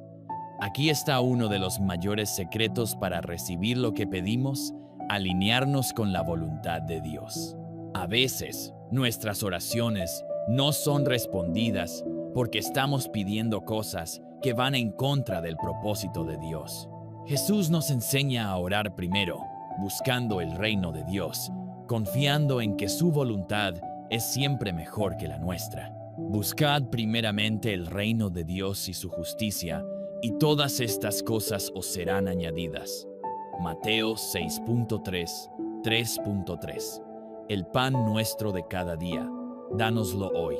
Aquí está uno de los mayores secretos para recibir lo que pedimos: alinearnos con la voluntad de Dios. A veces, nuestras oraciones no son respondidas porque estamos pidiendo cosas que van en contra del propósito de Dios. Jesús nos enseña a orar primero, buscando el reino de Dios, confiando en que su voluntad es siempre mejor que la nuestra. Buscad primeramente el reino de Dios y su justicia, y todas estas cosas os serán añadidas. Mateo 6.3, 3.3. El pan nuestro de cada día, dánoslo hoy.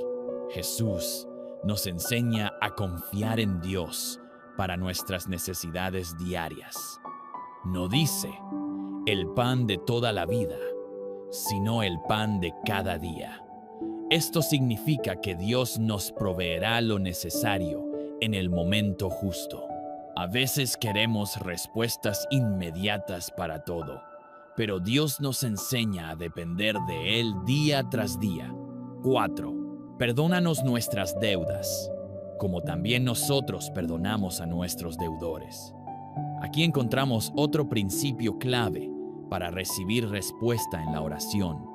Jesús nos enseña a confiar en Dios para nuestras necesidades diarias. No dice el pan de toda la vida, sino el pan de cada día. Esto significa que Dios nos proveerá lo necesario en el momento justo. A veces queremos respuestas inmediatas para todo, pero Dios nos enseña a depender de Él día tras día. 4. Perdónanos nuestras deudas, como también nosotros perdonamos a nuestros deudores. Aquí encontramos otro principio clave para recibir respuesta en la oración: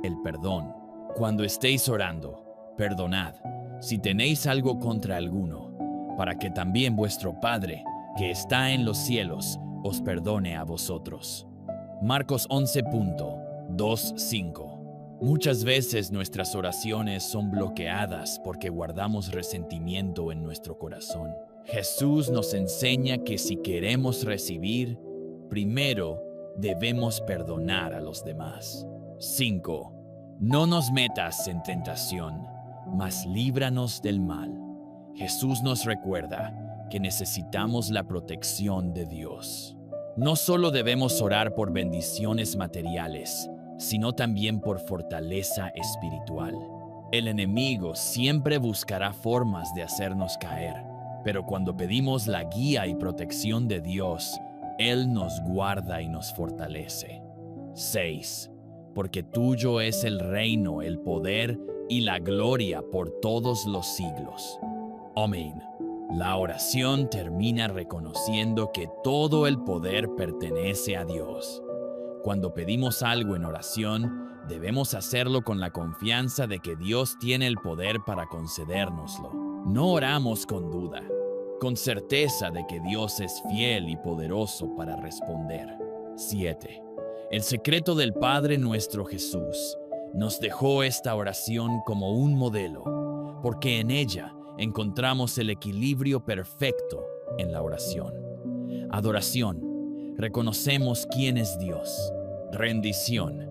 el perdón. Cuando estéis orando, perdonad si tenéis algo contra alguno, para que también vuestro Padre, que está en los cielos, os perdone a vosotros. Marcos 11.2-5. Muchas veces nuestras oraciones son bloqueadas porque guardamos resentimiento en nuestro corazón. Jesús nos enseña que si queremos recibir, primero debemos perdonar a los demás. 5. No nos metas en tentación, mas líbranos del mal. Jesús nos recuerda que necesitamos la protección de Dios. No solo debemos orar por bendiciones materiales, sino también por fortaleza espiritual. El enemigo siempre buscará formas de hacernos caer, pero cuando pedimos la guía y protección de Dios, Él nos guarda y nos fortalece. 6. Porque tuyo es el reino, el poder y la gloria por todos los siglos. Amén. La oración termina reconociendo que todo el poder pertenece a Dios. Cuando pedimos algo en oración, debemos hacerlo con la confianza de que Dios tiene el poder para concedérnoslo. No oramos con duda, con certeza de que Dios es fiel y poderoso para responder. 7. El secreto del Padre nuestro Jesús nos dejó esta oración como un modelo, porque en ella encontramos el equilibrio perfecto en la oración. Adoración, reconocemos quién es Dios. Rendición,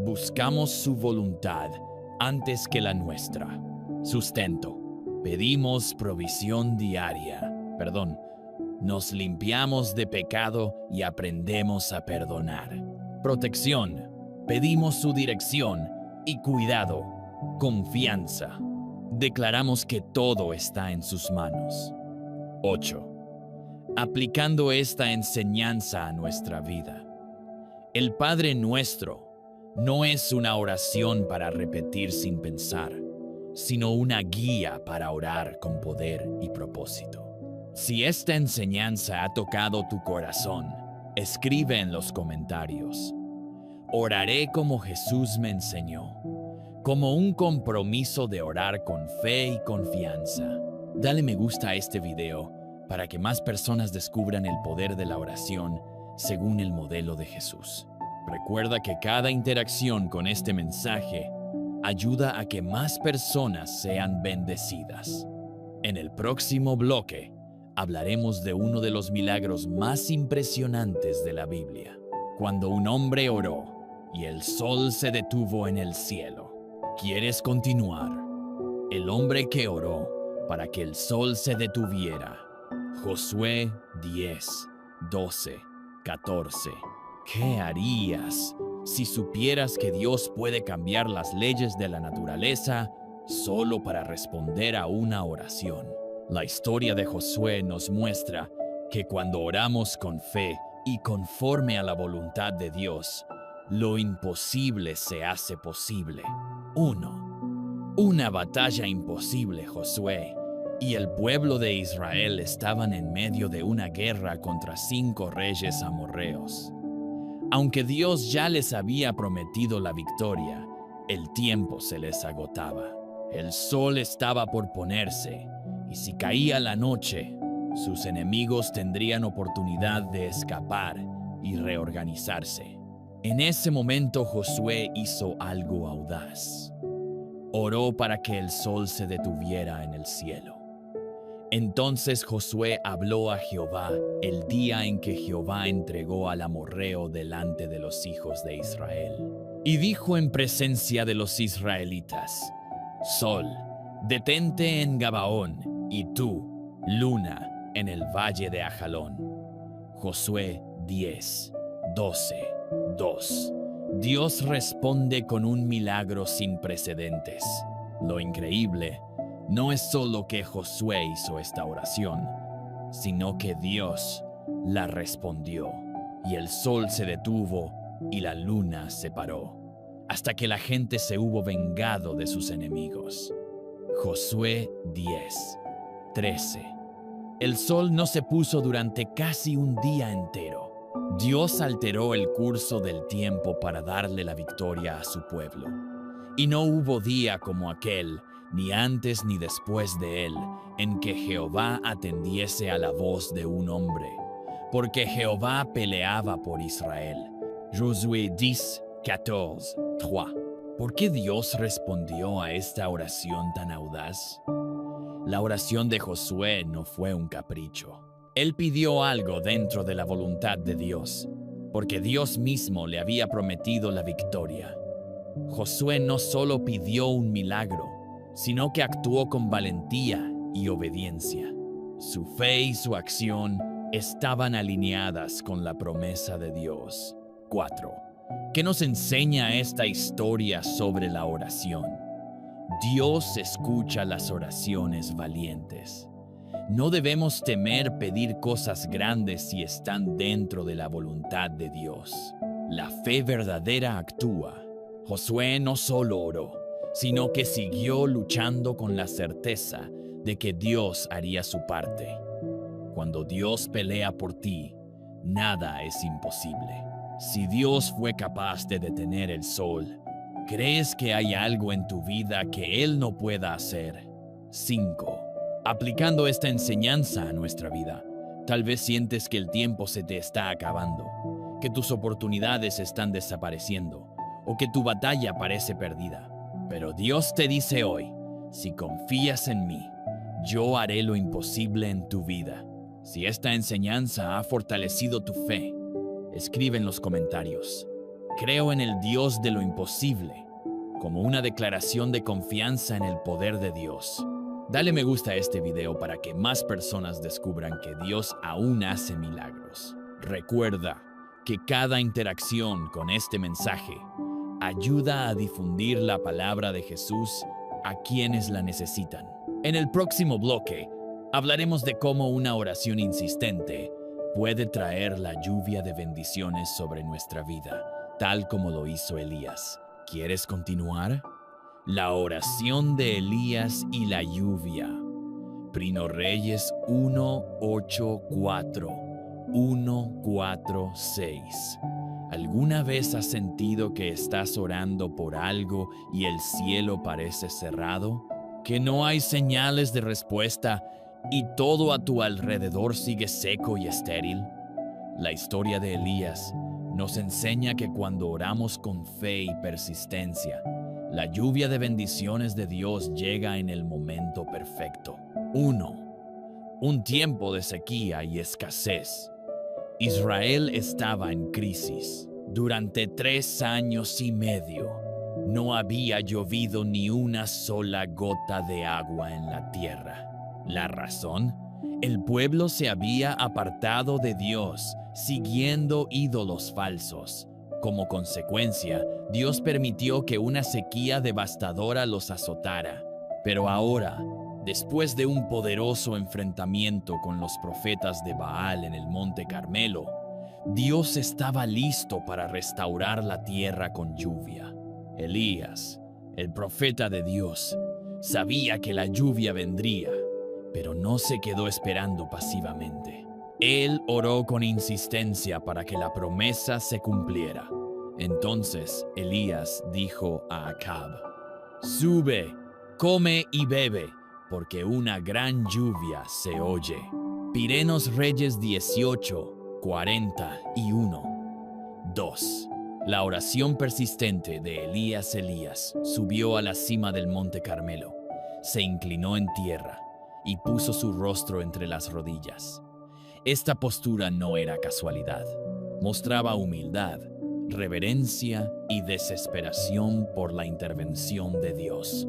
buscamos su voluntad antes que la nuestra. Sustento, pedimos provisión diaria. Nos limpiamos de pecado y aprendemos a perdonar. Protección, pedimos su dirección y cuidado. Confianza, declaramos que todo está en sus manos. 8. Aplicando esta enseñanza a nuestra vida. El Padre Nuestro no es una oración para repetir sin pensar, sino una guía para orar con poder y propósito. Si esta enseñanza ha tocado tu corazón, escribe en los comentarios: oraré como Jesús me enseñó, como un compromiso de orar con fe y confianza. Dale me gusta a este video para que más personas descubran el poder de la oración según el modelo de Jesús. Recuerda que cada interacción con este mensaje ayuda a que más personas sean bendecidas. En el próximo bloque hablaremos de uno de los milagros más impresionantes de la Biblia, cuando un hombre oró y el sol se detuvo en el cielo. ¿Quieres continuar? El hombre que oró para que el sol se detuviera. Josué 10, 12, 14. ¿Qué harías si supieras que Dios puede cambiar las leyes de la naturaleza solo para responder a una oración? La historia de Josué nos muestra que cuando oramos con fe y conforme a la voluntad de Dios, lo imposible se hace posible. 1. Una batalla imposible, Josué y el pueblo de Israel estaban en medio de una guerra contra 5 reyes amorreos. Aunque Dios ya les había prometido la victoria, el tiempo se les agotaba. El sol estaba por ponerse, y si caía la noche, sus enemigos tendrían oportunidad de escapar y reorganizarse. En ese momento Josué hizo algo audaz. Oró para que el sol se detuviera en el cielo. Entonces Josué habló a Jehová el día en que Jehová entregó al amorreo delante de los hijos de Israel. Y dijo en presencia de los israelitas: Sol, detente en Gabaón, y tú, luna, en el valle de Ajalón. Josué 10, 12, 2. Dios responde con un milagro sin precedentes. Lo increíble no es solo que Josué hizo esta oración, sino que Dios la respondió, y el sol se detuvo y la luna se paró, hasta que la gente se hubo vengado de sus enemigos. Josué 10:13. El sol no se puso durante casi un día entero. Dios alteró el curso del tiempo para darle la victoria a su pueblo. Y no hubo día como aquel, ni antes ni después de él, en que Jehová atendiese a la voz de un hombre, porque Jehová peleaba por Israel. Josué 10:14-3. ¿Por qué Dios respondió a esta oración tan audaz? La oración de Josué no fue un capricho. Él pidió algo dentro de la voluntad de Dios, porque Dios mismo le había prometido la victoria. Josué no solo pidió un milagro, sino que actuó con valentía y obediencia. Su fe y su acción estaban alineadas con la promesa de Dios. 4. ¿Qué nos enseña esta historia sobre la oración? Dios escucha las oraciones valientes. No debemos temer pedir cosas grandes si están dentro de la voluntad de Dios. La fe verdadera actúa. Josué no solo oró, sino que siguió luchando con la certeza de que Dios haría su parte. Cuando Dios pelea por ti, nada es imposible. Si Dios fue capaz de detener el sol, ¿crees que hay algo en tu vida que Él no pueda hacer? 5. Aplicando esta enseñanza a nuestra vida, tal vez sientes que el tiempo se te está acabando, que tus oportunidades están desapareciendo o que tu batalla parece perdida. Pero Dios te dice hoy, si confías en mí, yo haré lo imposible en tu vida. Si esta enseñanza ha fortalecido tu fe, escribe en los comentarios: creo en el Dios de lo imposible, como una declaración de confianza en el poder de Dios. Dale me gusta a este video para que más personas descubran que Dios aún hace milagros. Recuerda que cada interacción con este mensaje ayuda a difundir la palabra de Jesús a quienes la necesitan. En el próximo bloque, hablaremos de cómo una oración insistente puede traer la lluvia de bendiciones sobre nuestra vida, tal como lo hizo Elías. ¿Quieres continuar? La oración de Elías y la lluvia. Prino Reyes 1:8-4, 1:4-6. ¿Alguna vez has sentido que estás orando por algo y el cielo parece cerrado? ¿Que no hay señales de respuesta y todo a tu alrededor sigue seco y estéril? La historia de Elías nos enseña que cuando oramos con fe y persistencia, la lluvia de bendiciones de Dios llega en el momento perfecto. 1. Un tiempo de sequía y escasez. Israel estaba en crisis. Durante 3 años y medio, no había llovido ni una sola gota de agua en la tierra. ¿La razón? El pueblo se había apartado de Dios, siguiendo ídolos falsos. Como consecuencia, Dios permitió que una sequía devastadora los azotara. Pero ahora, después de un poderoso enfrentamiento con los profetas de Baal en el Monte Carmelo, Dios estaba listo para restaurar la tierra con lluvia. Elías, el profeta de Dios, sabía que la lluvia vendría, pero no se quedó esperando pasivamente. Él oró con insistencia para que la promesa se cumpliera. Entonces Elías dijo a Acab: «Sube, come y bebe, porque una gran lluvia se oye». Primeros Reyes 18:41. 2. La oración persistente de Elías subió a la cima del Monte Carmelo, se inclinó en tierra y puso su rostro entre las rodillas. Esta postura no era casualidad. Mostraba humildad, reverencia y desesperación por la intervención de Dios.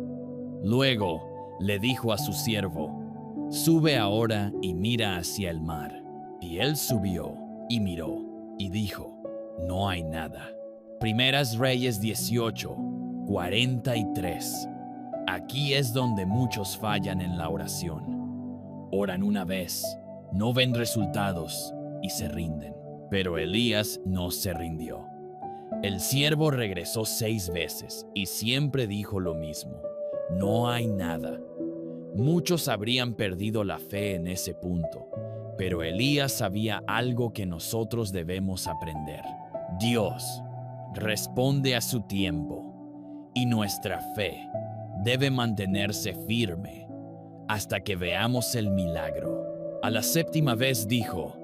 Luego le dijo a su siervo: «Sube ahora y mira hacia el mar». Y él subió y miró y dijo: «No hay nada». Primeras Reyes 18:43. Aquí es donde muchos fallan en la oración. Oran una vez, no ven resultados y se rinden. Pero Elías no se rindió. El siervo regresó 6 veces y siempre dijo lo mismo: no hay nada. Muchos habrían perdido la fe en ese punto, pero Elías sabía algo que nosotros debemos aprender. Dios responde a su tiempo y nuestra fe debe mantenerse firme hasta que veamos el milagro. A la 7ª vez dijo: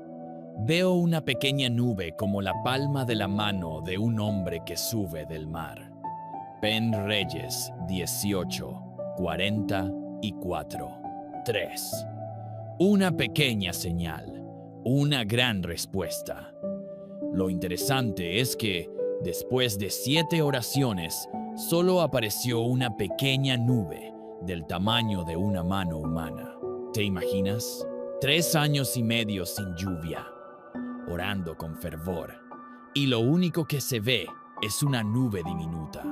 veo una pequeña nube como la palma de la mano de un hombre que sube del mar. Pen Reyes 18:44. 3. Una pequeña señal, una gran respuesta. Lo interesante es que, después de 7 oraciones, solo apareció una pequeña nube del tamaño de una mano humana. ¿Te imaginas? 3 años y medio sin lluvia, orando con fervor, y lo único que se ve es una nube diminuta.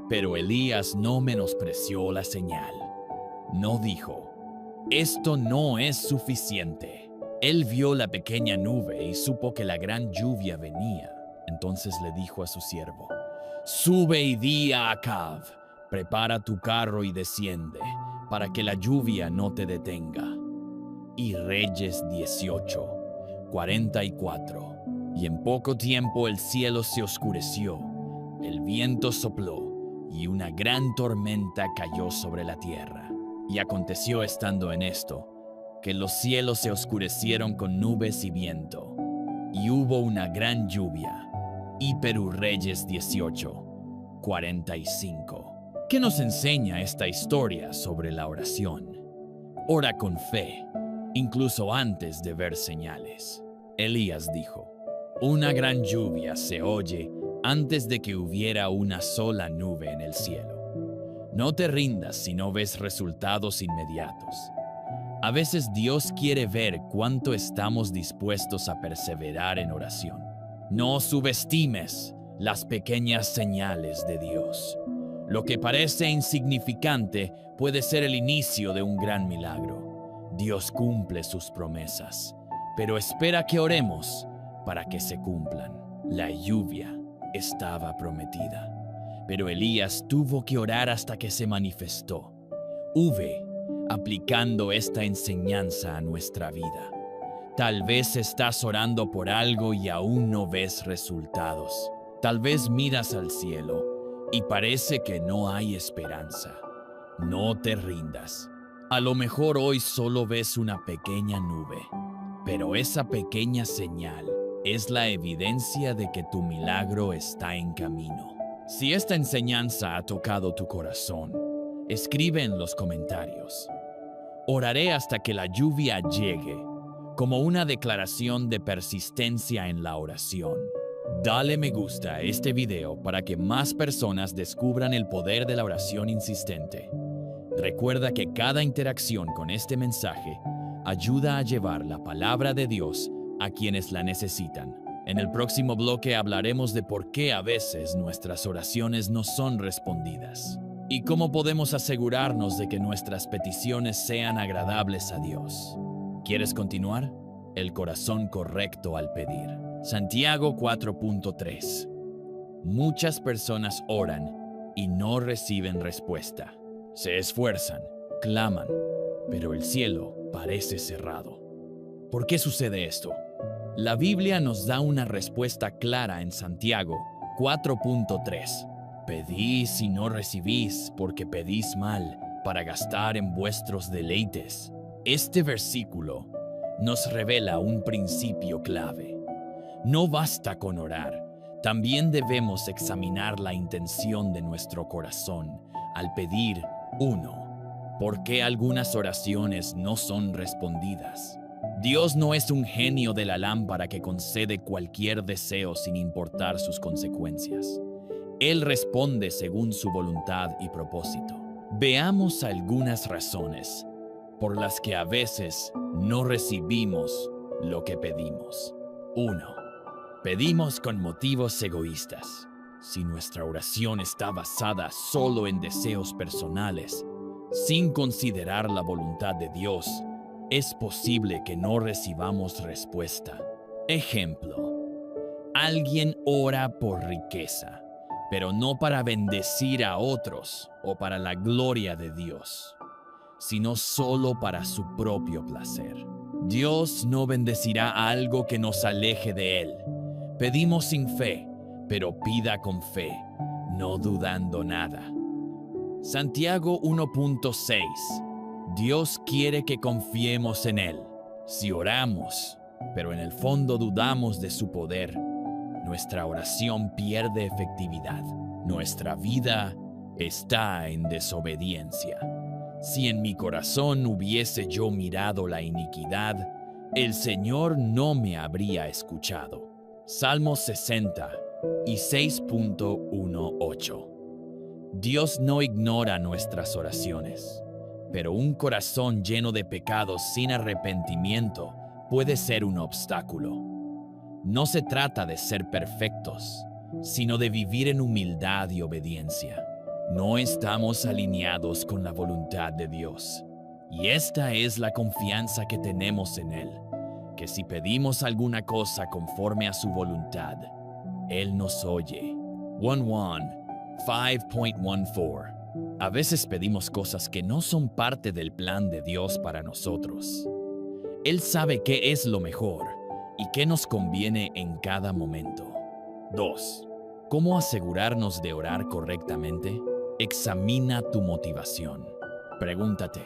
Pero Elías no menospreció la señal. No dijo: esto no es suficiente. Él vio la pequeña nube y supo que la gran lluvia venía. Entonces le dijo a su siervo: sube y di a Acab: prepara tu carro y desciende, para que la lluvia no te detenga. Y Reyes 18:44. Y en poco tiempo el cielo se oscureció, el viento sopló, y una gran tormenta cayó sobre la tierra. Y aconteció, estando en esto, que los cielos se oscurecieron con nubes y viento, y hubo una gran lluvia. Y Reyes 18:45. ¿Qué nos enseña esta historia sobre la oración? Ora con fe, incluso antes de ver señales. Elías dijo: una gran lluvia se oye antes de que hubiera una sola nube en el cielo. No te rindas si no ves resultados inmediatos. A veces Dios quiere ver cuánto estamos dispuestos a perseverar en oración. No subestimes las pequeñas señales de Dios. Lo que parece insignificante puede ser el inicio de un gran milagro. Dios cumple sus promesas, pero espera que oremos para que se cumplan. La lluvia estaba prometida, pero Elías tuvo que orar hasta que se manifestó. Aplicando esta enseñanza a nuestra vida. Tal vez estás orando por algo y aún no ves resultados. Tal vez miras al cielo y parece que no hay esperanza. No te rindas. A lo mejor hoy solo ves una pequeña nube, pero esa pequeña señal es la evidencia de que tu milagro está en camino. Si esta enseñanza ha tocado tu corazón, escribe en los comentarios: oraré hasta que la lluvia llegue, como una declaración de persistencia en la oración. Dale me gusta a este video para que más personas descubran el poder de la oración insistente. Recuerda que cada interacción con este mensaje ayuda a llevar la palabra de Dios a quienes la necesitan. En el próximo bloque hablaremos de por qué a veces nuestras oraciones no son respondidas y cómo podemos asegurarnos de que nuestras peticiones sean agradables a Dios. ¿Quieres continuar? El corazón correcto al pedir. Santiago 4.3. Muchas personas oran y no reciben respuesta. Se esfuerzan, claman, pero el cielo parece cerrado. ¿Por qué sucede esto? La Biblia nos da una respuesta clara en Santiago 4.3. Pedís y no recibís, porque pedís mal, para gastar en vuestros deleites. Este versículo nos revela un principio clave. No basta con orar, también debemos examinar la intención de nuestro corazón al pedir. 1. ¿Por qué algunas oraciones no son respondidas? Dios no es un genio de la lámpara que concede cualquier deseo sin importar sus consecuencias. Él responde según su voluntad y propósito. Veamos algunas razones por las que a veces no recibimos lo que pedimos. 1. Pedimos con motivos egoístas. Si nuestra oración está basada solo en deseos personales, sin considerar la voluntad de Dios, es posible que no recibamos respuesta. Ejemplo: alguien ora por riqueza, pero no para bendecir a otros o para la gloria de Dios, sino solo para su propio placer. Dios no bendecirá algo que nos aleje de Él. Pedimos sin fe, pero pida con fe, no dudando nada. Santiago 1.6. Dios quiere que confiemos en Él. Si oramos, pero en el fondo dudamos de su poder, nuestra oración pierde efectividad. Nuestra vida está en desobediencia. Si en mi corazón hubiese yo mirado la iniquidad, el Señor no me habría escuchado. Salmos 60 y 6.18. Dios no ignora nuestras oraciones, pero un corazón lleno de pecados sin arrepentimiento puede ser un obstáculo. No se trata de ser perfectos, sino de vivir en humildad y obediencia. No estamos alineados con la voluntad de Dios, y esta es la confianza que tenemos en Él, que si pedimos alguna cosa conforme a su voluntad, Él nos oye. 5.14. A veces pedimos cosas que no son parte del plan de Dios para nosotros. Él sabe qué es lo mejor y qué nos conviene en cada momento. 2. ¿Cómo asegurarnos de orar correctamente? Examina tu motivación. Pregúntate,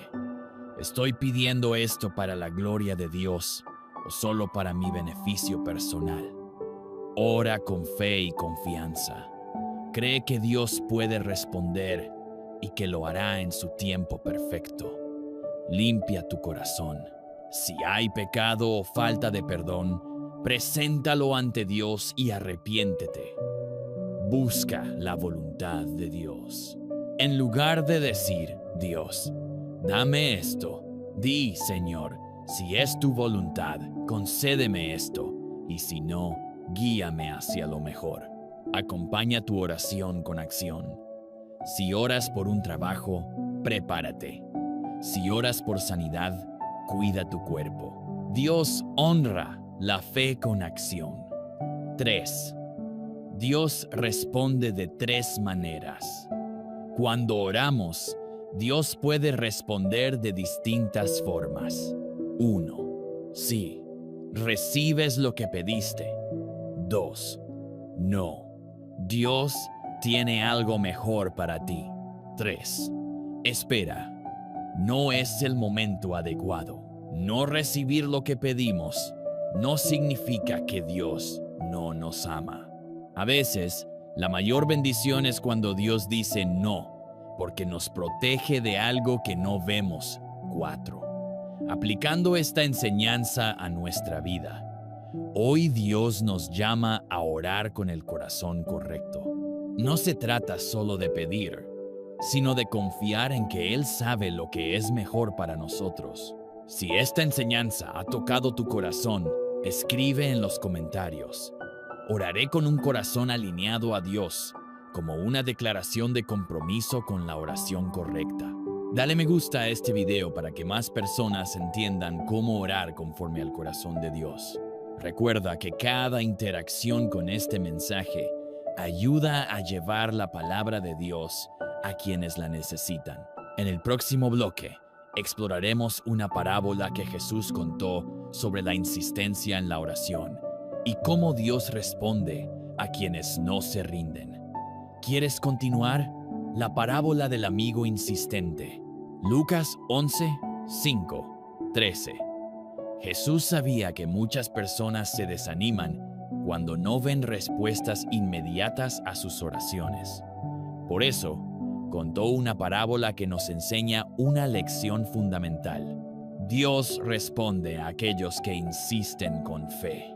¿estoy pidiendo esto para la gloria de Dios o solo para mi beneficio personal? Ora con fe y confianza. Cree que Dios puede responder y que lo hará en su tiempo perfecto. Limpia tu corazón. Si hay pecado o falta de perdón, preséntalo ante Dios y arrepiéntete. Busca la voluntad de Dios. En lugar de decir, Dios, dame esto, di, Señor, si es tu voluntad, concédeme esto, y si no, guíame hacia lo mejor. Acompaña tu oración con acción. Si oras por un trabajo, prepárate. Si oras por sanidad, cuida tu cuerpo. Dios honra la fe con acción. 3. Dios responde de 3 maneras. Cuando oramos, Dios puede responder de distintas formas. 1. Sí, recibes lo que pediste. 2. No, Dios tiene algo mejor para ti. 3. Espera, no es el momento adecuado. No recibir lo que pedimos no significa que Dios no nos ama. A veces, la mayor bendición es cuando Dios dice no, porque nos protege de algo que no vemos. 4. Aplicando esta enseñanza a nuestra vida, hoy Dios nos llama a orar con el corazón correcto. No se trata solo de pedir, sino de confiar en que Él sabe lo que es mejor para nosotros. Si esta enseñanza ha tocado tu corazón, escribe en los comentarios. Oraré con un corazón alineado a Dios, como una declaración de compromiso con la oración correcta. Dale me gusta a este video para que más personas entiendan cómo orar conforme al corazón de Dios. Recuerda que cada interacción con este mensaje ayuda a llevar la palabra de Dios a quienes la necesitan. En el próximo bloque, exploraremos una parábola que Jesús contó sobre la insistencia en la oración y cómo Dios responde a quienes no se rinden. ¿Quieres continuar? La parábola del amigo insistente. Lucas 11, 5, 13. Jesús sabía que muchas personas se desaniman cuando no ven respuestas inmediatas a sus oraciones. Por eso, contó una parábola que nos enseña una lección fundamental. Dios responde a aquellos que insisten con fe.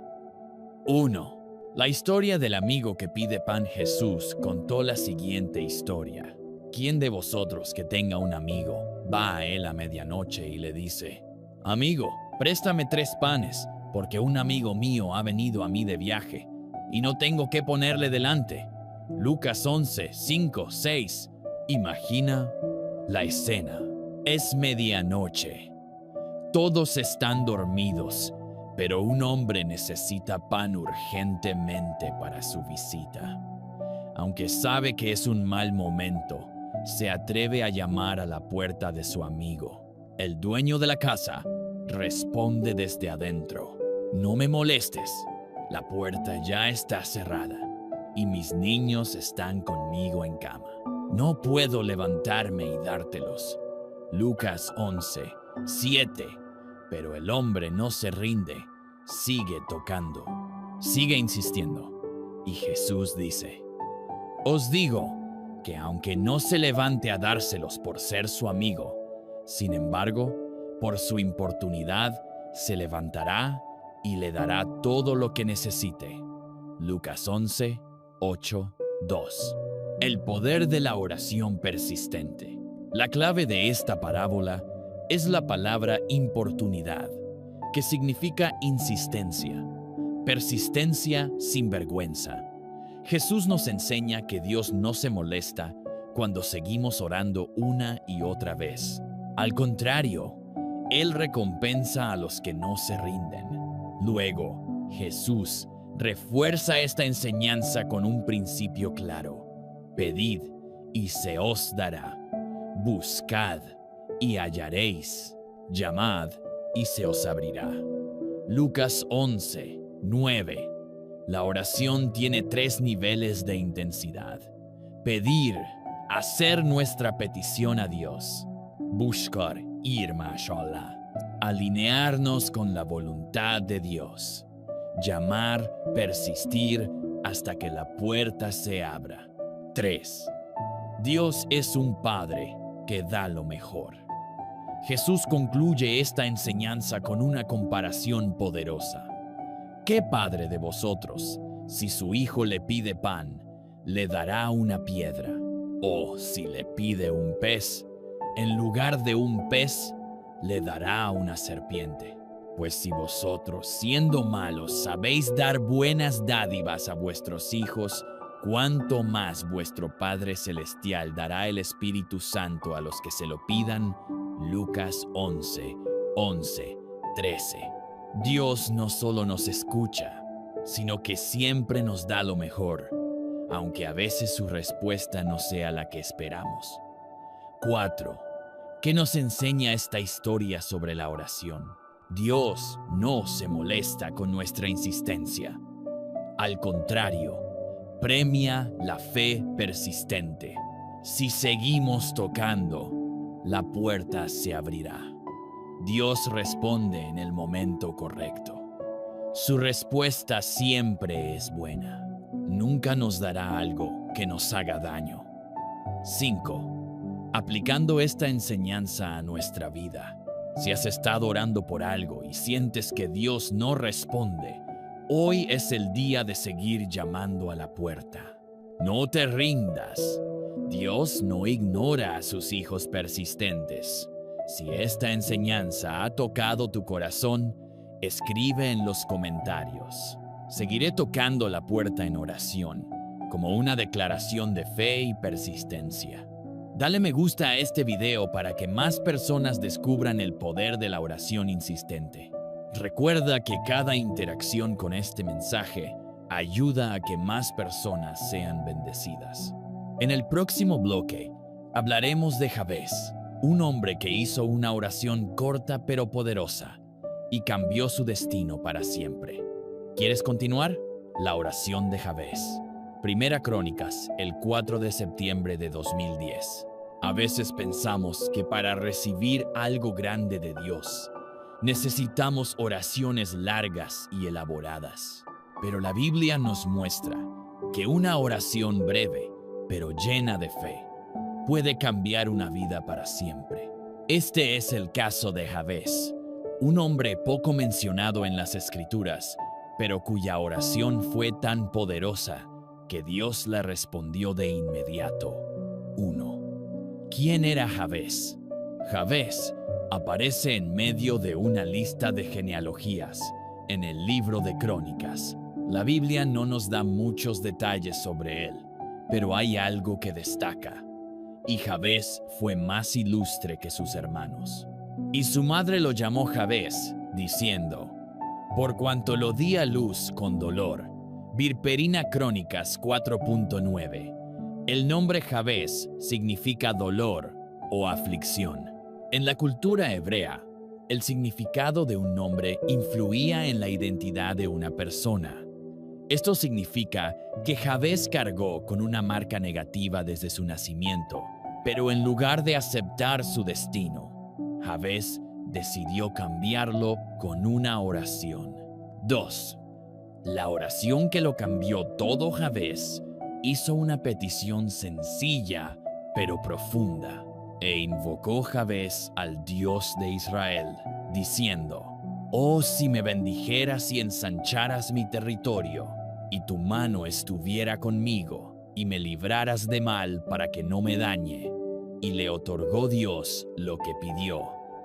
1. La historia del amigo que pide pan. Jesús contó la siguiente historia. ¿Quién de vosotros que tenga un amigo va a él a medianoche y le dice: Amigo, préstame 3 panes, porque un amigo mío ha venido a mí de viaje y no tengo qué ponerle delante? Lucas 11, 5, 6. Imagina la escena. Es medianoche. Todos están dormidos, pero un hombre necesita pan urgentemente para su visita. Aunque sabe que es un mal momento, se atreve a llamar a la puerta de su amigo. El dueño de la casa responde desde adentro: no me molestes, la puerta ya está cerrada y mis niños están conmigo en cama. No puedo levantarme y dártelos. Lucas 11:7. Pero el hombre no se rinde, sigue tocando, sigue insistiendo. Y Jesús dice: os digo que aunque no se levante a dárselos por ser su amigo, sin embargo, por su importunidad, se levantará y le dará todo lo que necesite. Lucas 11:8-2. El poder de la oración persistente. La clave de esta parábola es la palabra importunidad, que significa insistencia, persistencia sin vergüenza. Jesús nos enseña que Dios no se molesta cuando seguimos orando una y otra vez. Al contrario, Él recompensa a los que no se rinden. Luego, Jesús refuerza esta enseñanza con un principio claro: pedid y se os dará, buscad y hallaréis, llamad y se os abrirá. Lucas 11:9. La oración tiene 3 niveles de intensidad: pedir, hacer nuestra petición a Dios; buscar, ir mashallah, alinearnos con la voluntad de Dios; llamar, persistir hasta que la puerta se abra. 3. Dios es un Padre que da lo mejor. Jesús concluye esta enseñanza con una comparación poderosa. ¿Qué padre de vosotros, si su hijo le pide pan, le dará una piedra? O si le pide un pez, en lugar de un pez, le dará una serpiente. Pues si vosotros, siendo malos, sabéis dar buenas dádivas a vuestros hijos, ¿cuánto más vuestro Padre Celestial dará el Espíritu Santo a los que se lo pidan? Lucas 11:13. Dios no solo nos escucha, sino que siempre nos da lo mejor, aunque a veces su respuesta no sea la que esperamos. 4. ¿Qué nos enseña esta historia sobre la oración? Dios no se molesta con nuestra insistencia. Al contrario, premia la fe persistente. Si seguimos tocando, la puerta se abrirá. Dios responde en el momento correcto. Su respuesta siempre es buena. Nunca nos dará algo que nos haga daño. 5. Aplicando esta enseñanza a nuestra vida. Si has estado orando por algo y sientes que Dios no responde, hoy es el día de seguir llamando a la puerta. No te rindas. Dios no ignora a sus hijos persistentes. Si esta enseñanza ha tocado tu corazón, escribe en los comentarios: seguiré tocando la puerta en oración, como una declaración de fe y persistencia. Dale me gusta a este video para que más personas descubran el poder de la oración insistente. Recuerda que cada interacción con este mensaje ayuda a que más personas sean bendecidas. En el próximo bloque, hablaremos de Jabez, un hombre que hizo una oración corta pero poderosa y cambió su destino para siempre. ¿Quieres continuar? La oración de Jabez. Primera Crónicas, el 4 de septiembre de 2010. A veces pensamos que para recibir algo grande de Dios, necesitamos oraciones largas y elaboradas. Pero la Biblia nos muestra que una oración breve, pero llena de fe, puede cambiar una vida para siempre. Este es el caso de Jabez, un hombre poco mencionado en las Escrituras, pero cuya oración fue tan poderosa que Dios la respondió de inmediato. 1. ¿Quién era Jabez? Jabez aparece en medio de una lista de genealogías en el libro de Crónicas. La Biblia no nos da muchos detalles sobre él, pero hay algo que destaca. Y Jabez fue más ilustre que sus hermanos. Y su madre lo llamó Jabez, diciendo: por cuanto lo di a luz con dolor, Virperina Crónicas 4.9. El nombre Jabes significa dolor o aflicción. En la cultura hebrea, el significado de un nombre influía en la identidad de una persona. Esto significa que Jabes cargó con una marca negativa desde su nacimiento, pero en lugar de aceptar su destino, Jabes decidió cambiarlo con una oración. 2. La oración que lo cambió todo Jabes hizo una petición sencilla pero profunda, e invocó Jabes al Dios de Israel, diciendo: «Oh, si me bendijeras y ensancharas mi territorio, y tu mano estuviera conmigo, y me libraras de mal para que no me dañe». Y le otorgó Dios lo que pidió.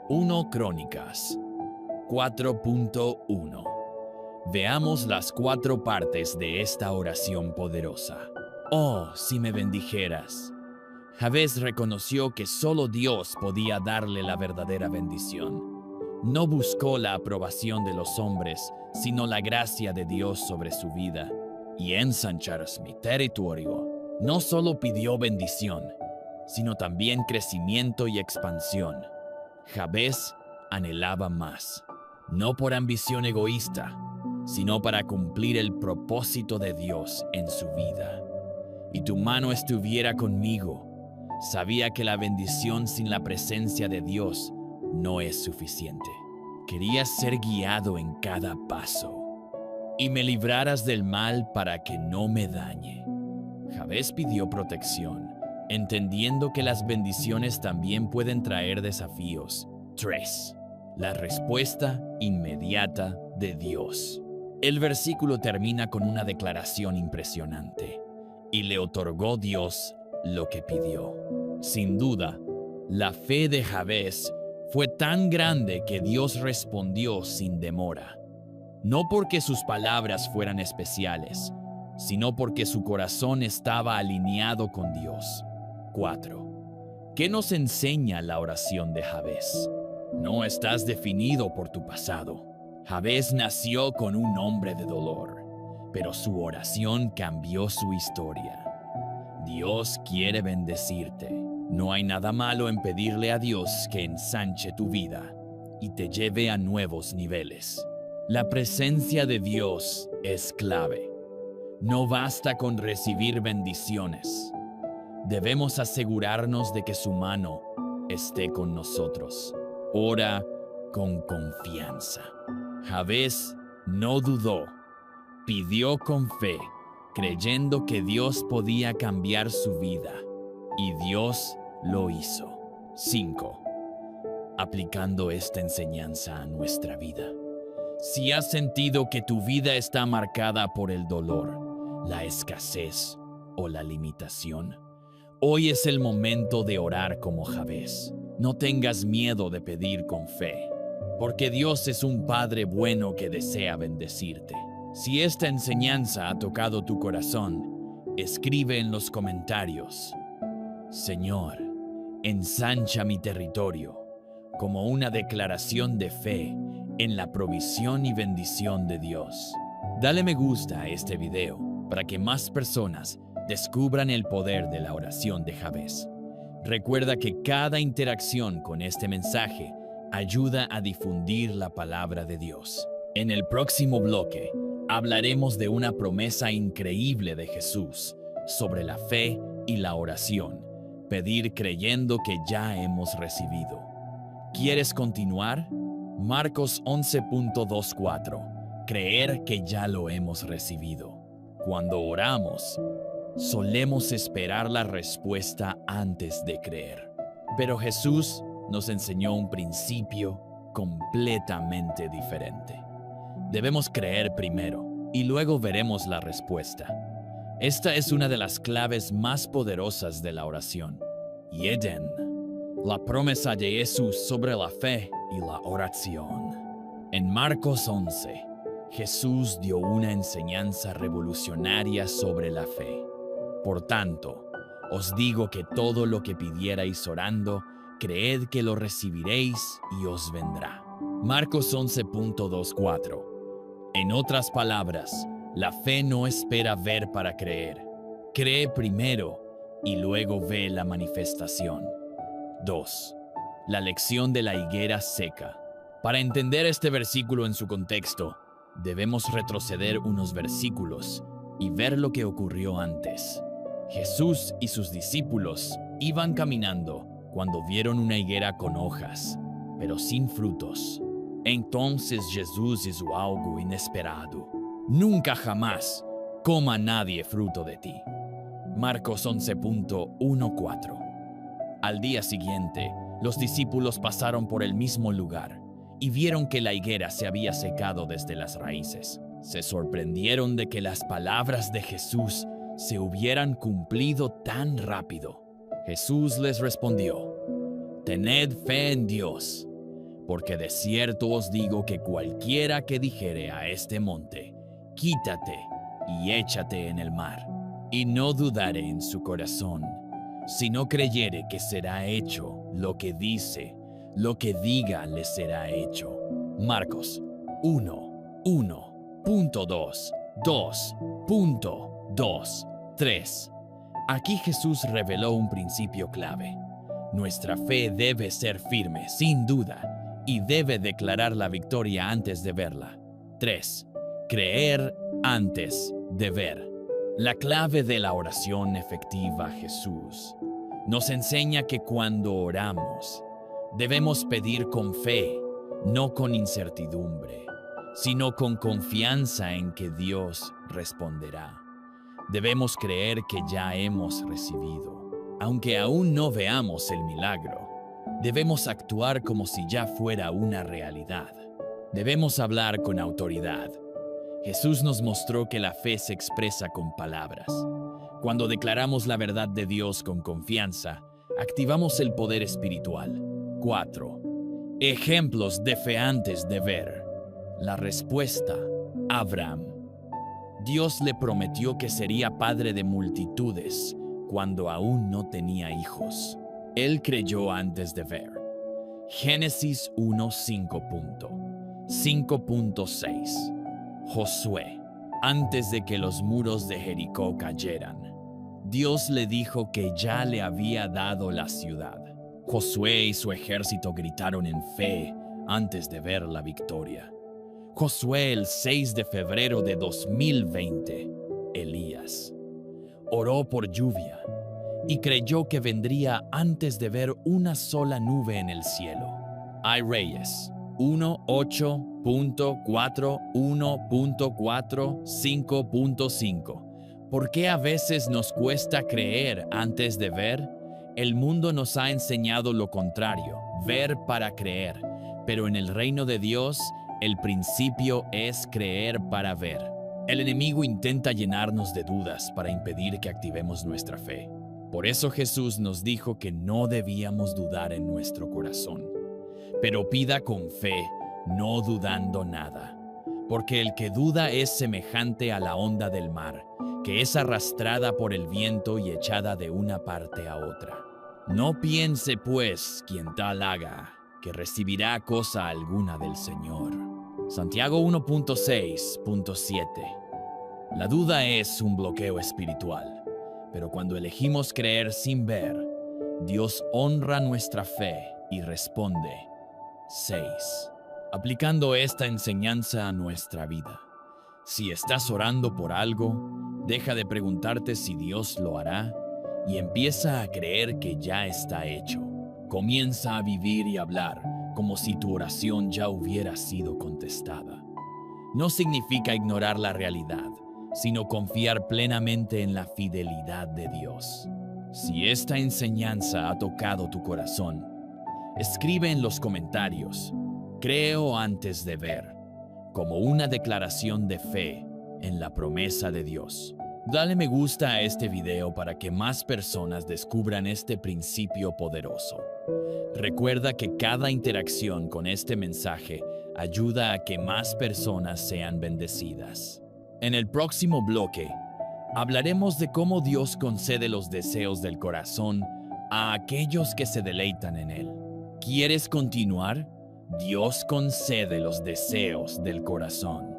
1 Crónicas 4.1. Veamos las 4 partes de esta oración poderosa. «Oh, si me bendijeras». Jabes reconoció que solo Dios podía darle la verdadera bendición. No buscó la aprobación de los hombres, sino la gracia de Dios sobre su vida. «Y ensancharas mi territorio». No solo pidió bendición, sino también crecimiento y expansión. Jabes anhelaba más, no por ambición egoísta, sino para cumplir el propósito de Dios en su vida. «Y tu mano estuviera conmigo». Sabía que la bendición sin la presencia de Dios no es suficiente. Quería ser guiado en cada paso. «Y me libraras del mal para que no me dañe». Jabes pidió protección, entendiendo que las bendiciones también pueden traer desafíos. 3. La respuesta inmediata de Dios. El versículo termina con una declaración impresionante: «Y le otorgó Dios lo que pidió». Sin duda, la fe de Jabes fue tan grande que Dios respondió sin demora. No porque sus palabras fueran especiales, sino porque su corazón estaba alineado con Dios. 4. ¿Qué nos enseña la oración de Jabes? No estás definido por tu pasado. Jabes nació con un nombre de dolor, pero su oración cambió su historia. Dios quiere bendecirte. No hay nada malo en pedirle a Dios que ensanche tu vida y te lleve a nuevos niveles. La presencia de Dios es clave. No basta con recibir bendiciones. Debemos asegurarnos de que su mano esté con nosotros. Ora con confianza. Jabes no dudó. Pidió con fe, creyendo que Dios podía cambiar su vida. Y Dios lo hizo. 5. Aplicando esta enseñanza a nuestra vida. Si has sentido que tu vida está marcada por el dolor, la escasez o la limitación, hoy es el momento de orar como Jabes. No tengas miedo de pedir con fe, porque Dios es un Padre bueno que desea bendecirte. Si esta enseñanza ha tocado tu corazón, escribe en los comentarios: «Señor, ensancha mi territorio», como una declaración de fe en la provisión y bendición de Dios. Dale me gusta a este video para que más personas descubran el poder de la oración de Jabes. Recuerda que cada interacción con este mensaje ayuda a difundir la palabra de Dios. En el próximo bloque hablaremos de una promesa increíble de Jesús sobre la fe y la oración. Pedir creyendo que ya hemos recibido. ¿Quieres continuar? Marcos 11.24. Creer que ya lo hemos recibido. Cuando oramos, solemos esperar la respuesta antes de creer. Pero Jesús nos enseñó un principio completamente diferente. Debemos creer primero y luego veremos la respuesta. Esta es una de las claves más poderosas de la oración. Yeden, la promesa de Jesús sobre la fe y la oración. En Marcos 11, Jesús dio una enseñanza revolucionaria sobre la fe. Por tanto, os digo que todo lo que pidierais orando, creed que lo recibiréis y os vendrá. Marcos 11.24. En otras palabras, La fe no espera ver para creer. Cree primero y luego ve la manifestación. 2. La lección de la higuera seca. Para entender este versículo en su contexto, debemos retroceder unos versículos y ver lo que ocurrió antes. Jesús y sus discípulos iban caminando cuando vieron una higuera con hojas, pero sin frutos. Entonces Jesús hizo algo inesperado. Nunca jamás coma nadie fruto de ti. Marcos 11.14. Al día siguiente, los discípulos pasaron por el mismo lugar y vieron que la higuera se había secado desde las raíces. Se sorprendieron de que las palabras de Jesús se hubieran cumplido tan rápido. Jesús les respondió: «Tened fe en Dios, porque de cierto os digo que cualquiera que dijere a este monte, quítate y échate en el mar, y no dudare en su corazón, sino creyere que será hecho lo que dice, lo que diga le será hecho». Marcos 1.1.2, 2.2, 3. Aquí Jesús reveló un principio clave. Nuestra fe debe ser firme, sin duda, y debe declarar la victoria antes de verla. 3. Creer antes de ver. La clave de la oración efectiva, Jesús nos enseña que cuando oramos, debemos pedir con fe, no con incertidumbre, sino con confianza en que Dios responderá. Debemos creer que ya hemos recibido. Aunque aún no veamos el milagro, debemos actuar como si ya fuera una realidad. Debemos hablar con autoridad. Jesús nos mostró que la fe se expresa con palabras. Cuando declaramos la verdad de Dios con confianza, activamos el poder espiritual. 4. Ejemplos de fe antes de ver. La respuesta: Abraham. Dios le prometió que sería padre de multitudes cuando aún no tenía hijos. Él creyó antes de ver. Génesis 1.5. 5.6. Josué. Antes de que los muros de Jericó cayeran, Dios le dijo que ya le había dado la ciudad. Josué y su ejército gritaron en fe antes de ver la victoria. Josué, el 6 de febrero de 2020, Elías oró por lluvia y creyó que vendría antes de ver una sola nube en el cielo. Hay Reyes 1.8.4.1.4.5.5. ¿Por qué a veces nos cuesta creer antes de ver? El mundo nos ha enseñado lo contrario, ver para creer. Pero en el reino de Dios, el principio es creer para ver. El enemigo intenta llenarnos de dudas para impedir que activemos nuestra fe. Por eso Jesús nos dijo que no debíamos dudar en nuestro corazón. Pero pida con fe, no dudando nada. Porque el que duda es semejante a la onda del mar, que es arrastrada por el viento y echada de una parte a otra. No piense, pues, quien tal haga, que recibirá cosa alguna del Señor. Santiago 1.6.7. La duda es un bloqueo espiritual, pero cuando elegimos creer sin ver, Dios honra nuestra fe y responde. 6. Aplicando esta enseñanza a nuestra vida. Si estás orando por algo, deja de preguntarte si Dios lo hará y empieza a creer que ya está hecho. Comienza a vivir y hablar como si tu oración ya hubiera sido contestada. No significa ignorar la realidad, sino confiar plenamente en la fidelidad de Dios. Si esta enseñanza ha tocado tu corazón, escribe en los comentarios: creo antes de ver, como una declaración de fe en la promesa de Dios. Dale me gusta a este video para que más personas descubran este principio poderoso. Recuerda que cada interacción con este mensaje ayuda a que más personas sean bendecidas. En el próximo bloque, hablaremos de cómo Dios concede los deseos del corazón a aquellos que se deleitan en Él. ¿Quieres continuar? Dios concede los deseos del corazón.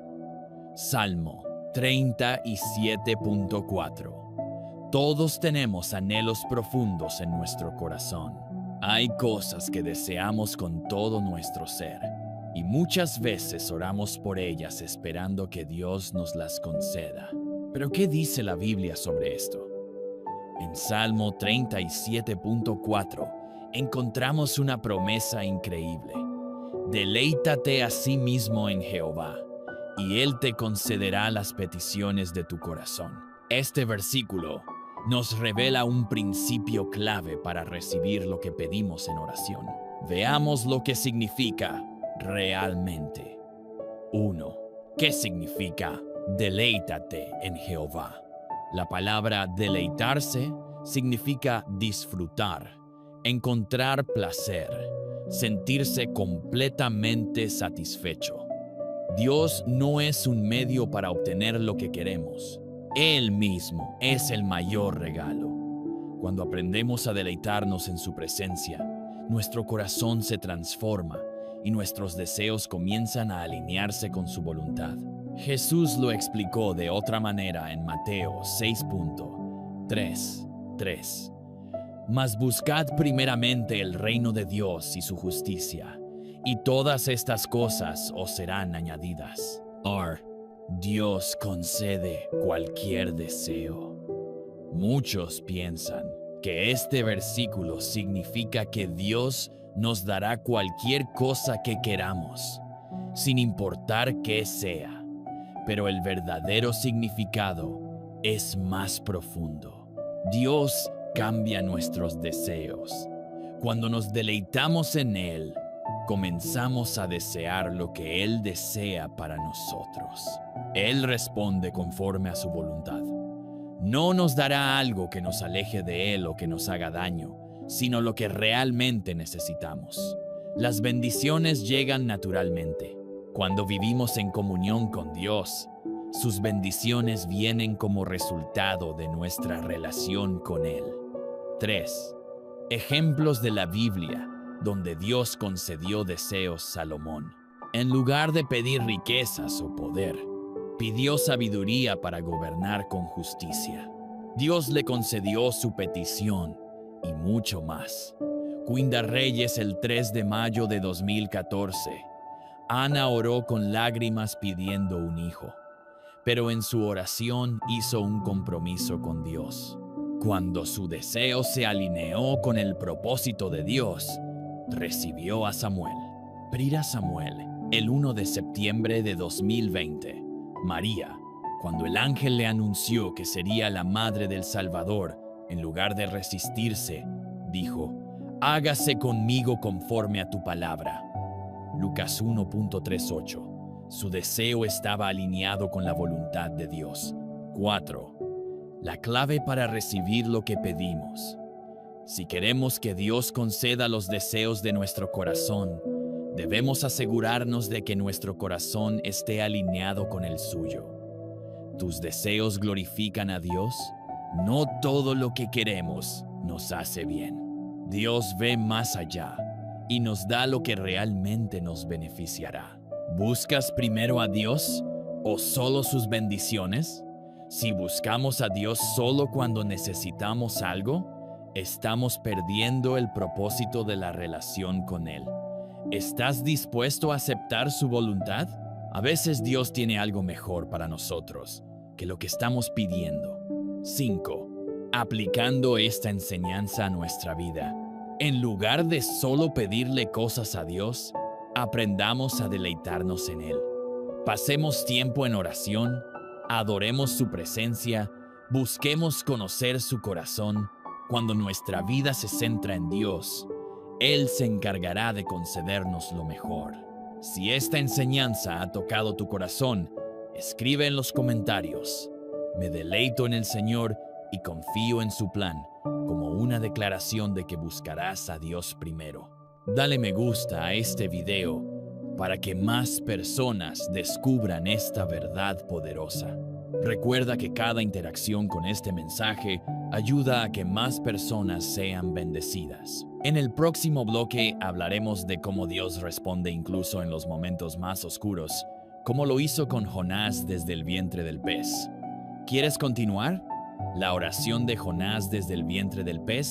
Salmo 37.4. Todos tenemos anhelos profundos en nuestro corazón. Hay cosas que deseamos con todo nuestro ser, y muchas veces oramos por ellas esperando que Dios nos las conceda. ¿Pero qué dice la Biblia sobre esto? En Salmo 37.4 encontramos una promesa increíble. Deleítate a sí mismo en Jehová, y Él te concederá las peticiones de tu corazón. Este versículo nos revela un principio clave para recibir lo que pedimos en oración. Veamos lo que significa realmente. 1. ¿Qué significa deleítate en Jehová? La palabra deleitarse significa disfrutar, encontrar placer, sentirse completamente satisfecho. Dios no es un medio para obtener lo que queremos. Él mismo es el mayor regalo. Cuando aprendemos a deleitarnos en su presencia, nuestro corazón se transforma y nuestros deseos comienzan a alinearse con su voluntad. Jesús lo explicó de otra manera en Mateo 6.3. Mas buscad primeramente el reino de Dios y su justicia, y todas estas cosas os serán añadidas. Dios concede cualquier deseo. Muchos piensan que este versículo significa que Dios nos dará cualquier cosa que queramos, sin importar qué sea. Pero el verdadero significado es más profundo. Dios cambia nuestros deseos. Cuando nos deleitamos en Él, comenzamos a desear lo que Él desea para nosotros. Él responde conforme a su voluntad. No nos dará algo que nos aleje de Él o que nos haga daño, sino lo que realmente necesitamos. Las bendiciones llegan naturalmente. Cuando vivimos en comunión con Dios, sus bendiciones vienen como resultado de nuestra relación con Él. 3. Ejemplos de la Biblia donde Dios concedió deseos a Salomón. En lugar de pedir riquezas o poder, pidió sabiduría para gobernar con justicia. Dios le concedió su petición y mucho más. Quinta Reyes, el 3 de mayo de 2014. Ana oró con lágrimas pidiendo un hijo, pero en su oración hizo un compromiso con Dios. Cuando su deseo se alineó con el propósito de Dios, recibió a Samuel. Prira Samuel, el 1 de septiembre de 2020. María, cuando el ángel le anunció que sería la madre del Salvador, en lugar de resistirse, dijo: hágase conmigo conforme a tu palabra. Lucas 1.38. Su deseo estaba alineado con la voluntad de Dios. 4. La clave para recibir lo que pedimos. Si queremos que Dios conceda los deseos de nuestro corazón, debemos asegurarnos de que nuestro corazón esté alineado con el suyo. ¿Tus deseos glorifican a Dios? No todo lo que queremos nos hace bien. Dios ve más allá y nos da lo que realmente nos beneficiará. ¿Buscas primero a Dios o solo sus bendiciones? Si buscamos a Dios solo cuando necesitamos algo, estamos perdiendo el propósito de la relación con Él. ¿Estás dispuesto a aceptar su voluntad? A veces Dios tiene algo mejor para nosotros que lo que estamos pidiendo. 5. Aplicando esta enseñanza a nuestra vida. En lugar de solo pedirle cosas a Dios, aprendamos a deleitarnos en Él. Pasemos tiempo en oración, adoremos su presencia, busquemos conocer su corazón. Cuando nuestra vida se centra en Dios, Él se encargará de concedernos lo mejor. Si esta enseñanza ha tocado tu corazón, escribe en los comentarios: me deleito en el Señor y confío en su plan, como una declaración de que buscarás a Dios primero. Dale me gusta a este video para que más personas descubran esta verdad poderosa. Recuerda que cada interacción con este mensaje ayuda a que más personas sean bendecidas. En el próximo bloque hablaremos de cómo Dios responde incluso en los momentos más oscuros, como lo hizo con Jonás desde el vientre del pez. ¿Quieres continuar? La oración de Jonás desde el vientre del pez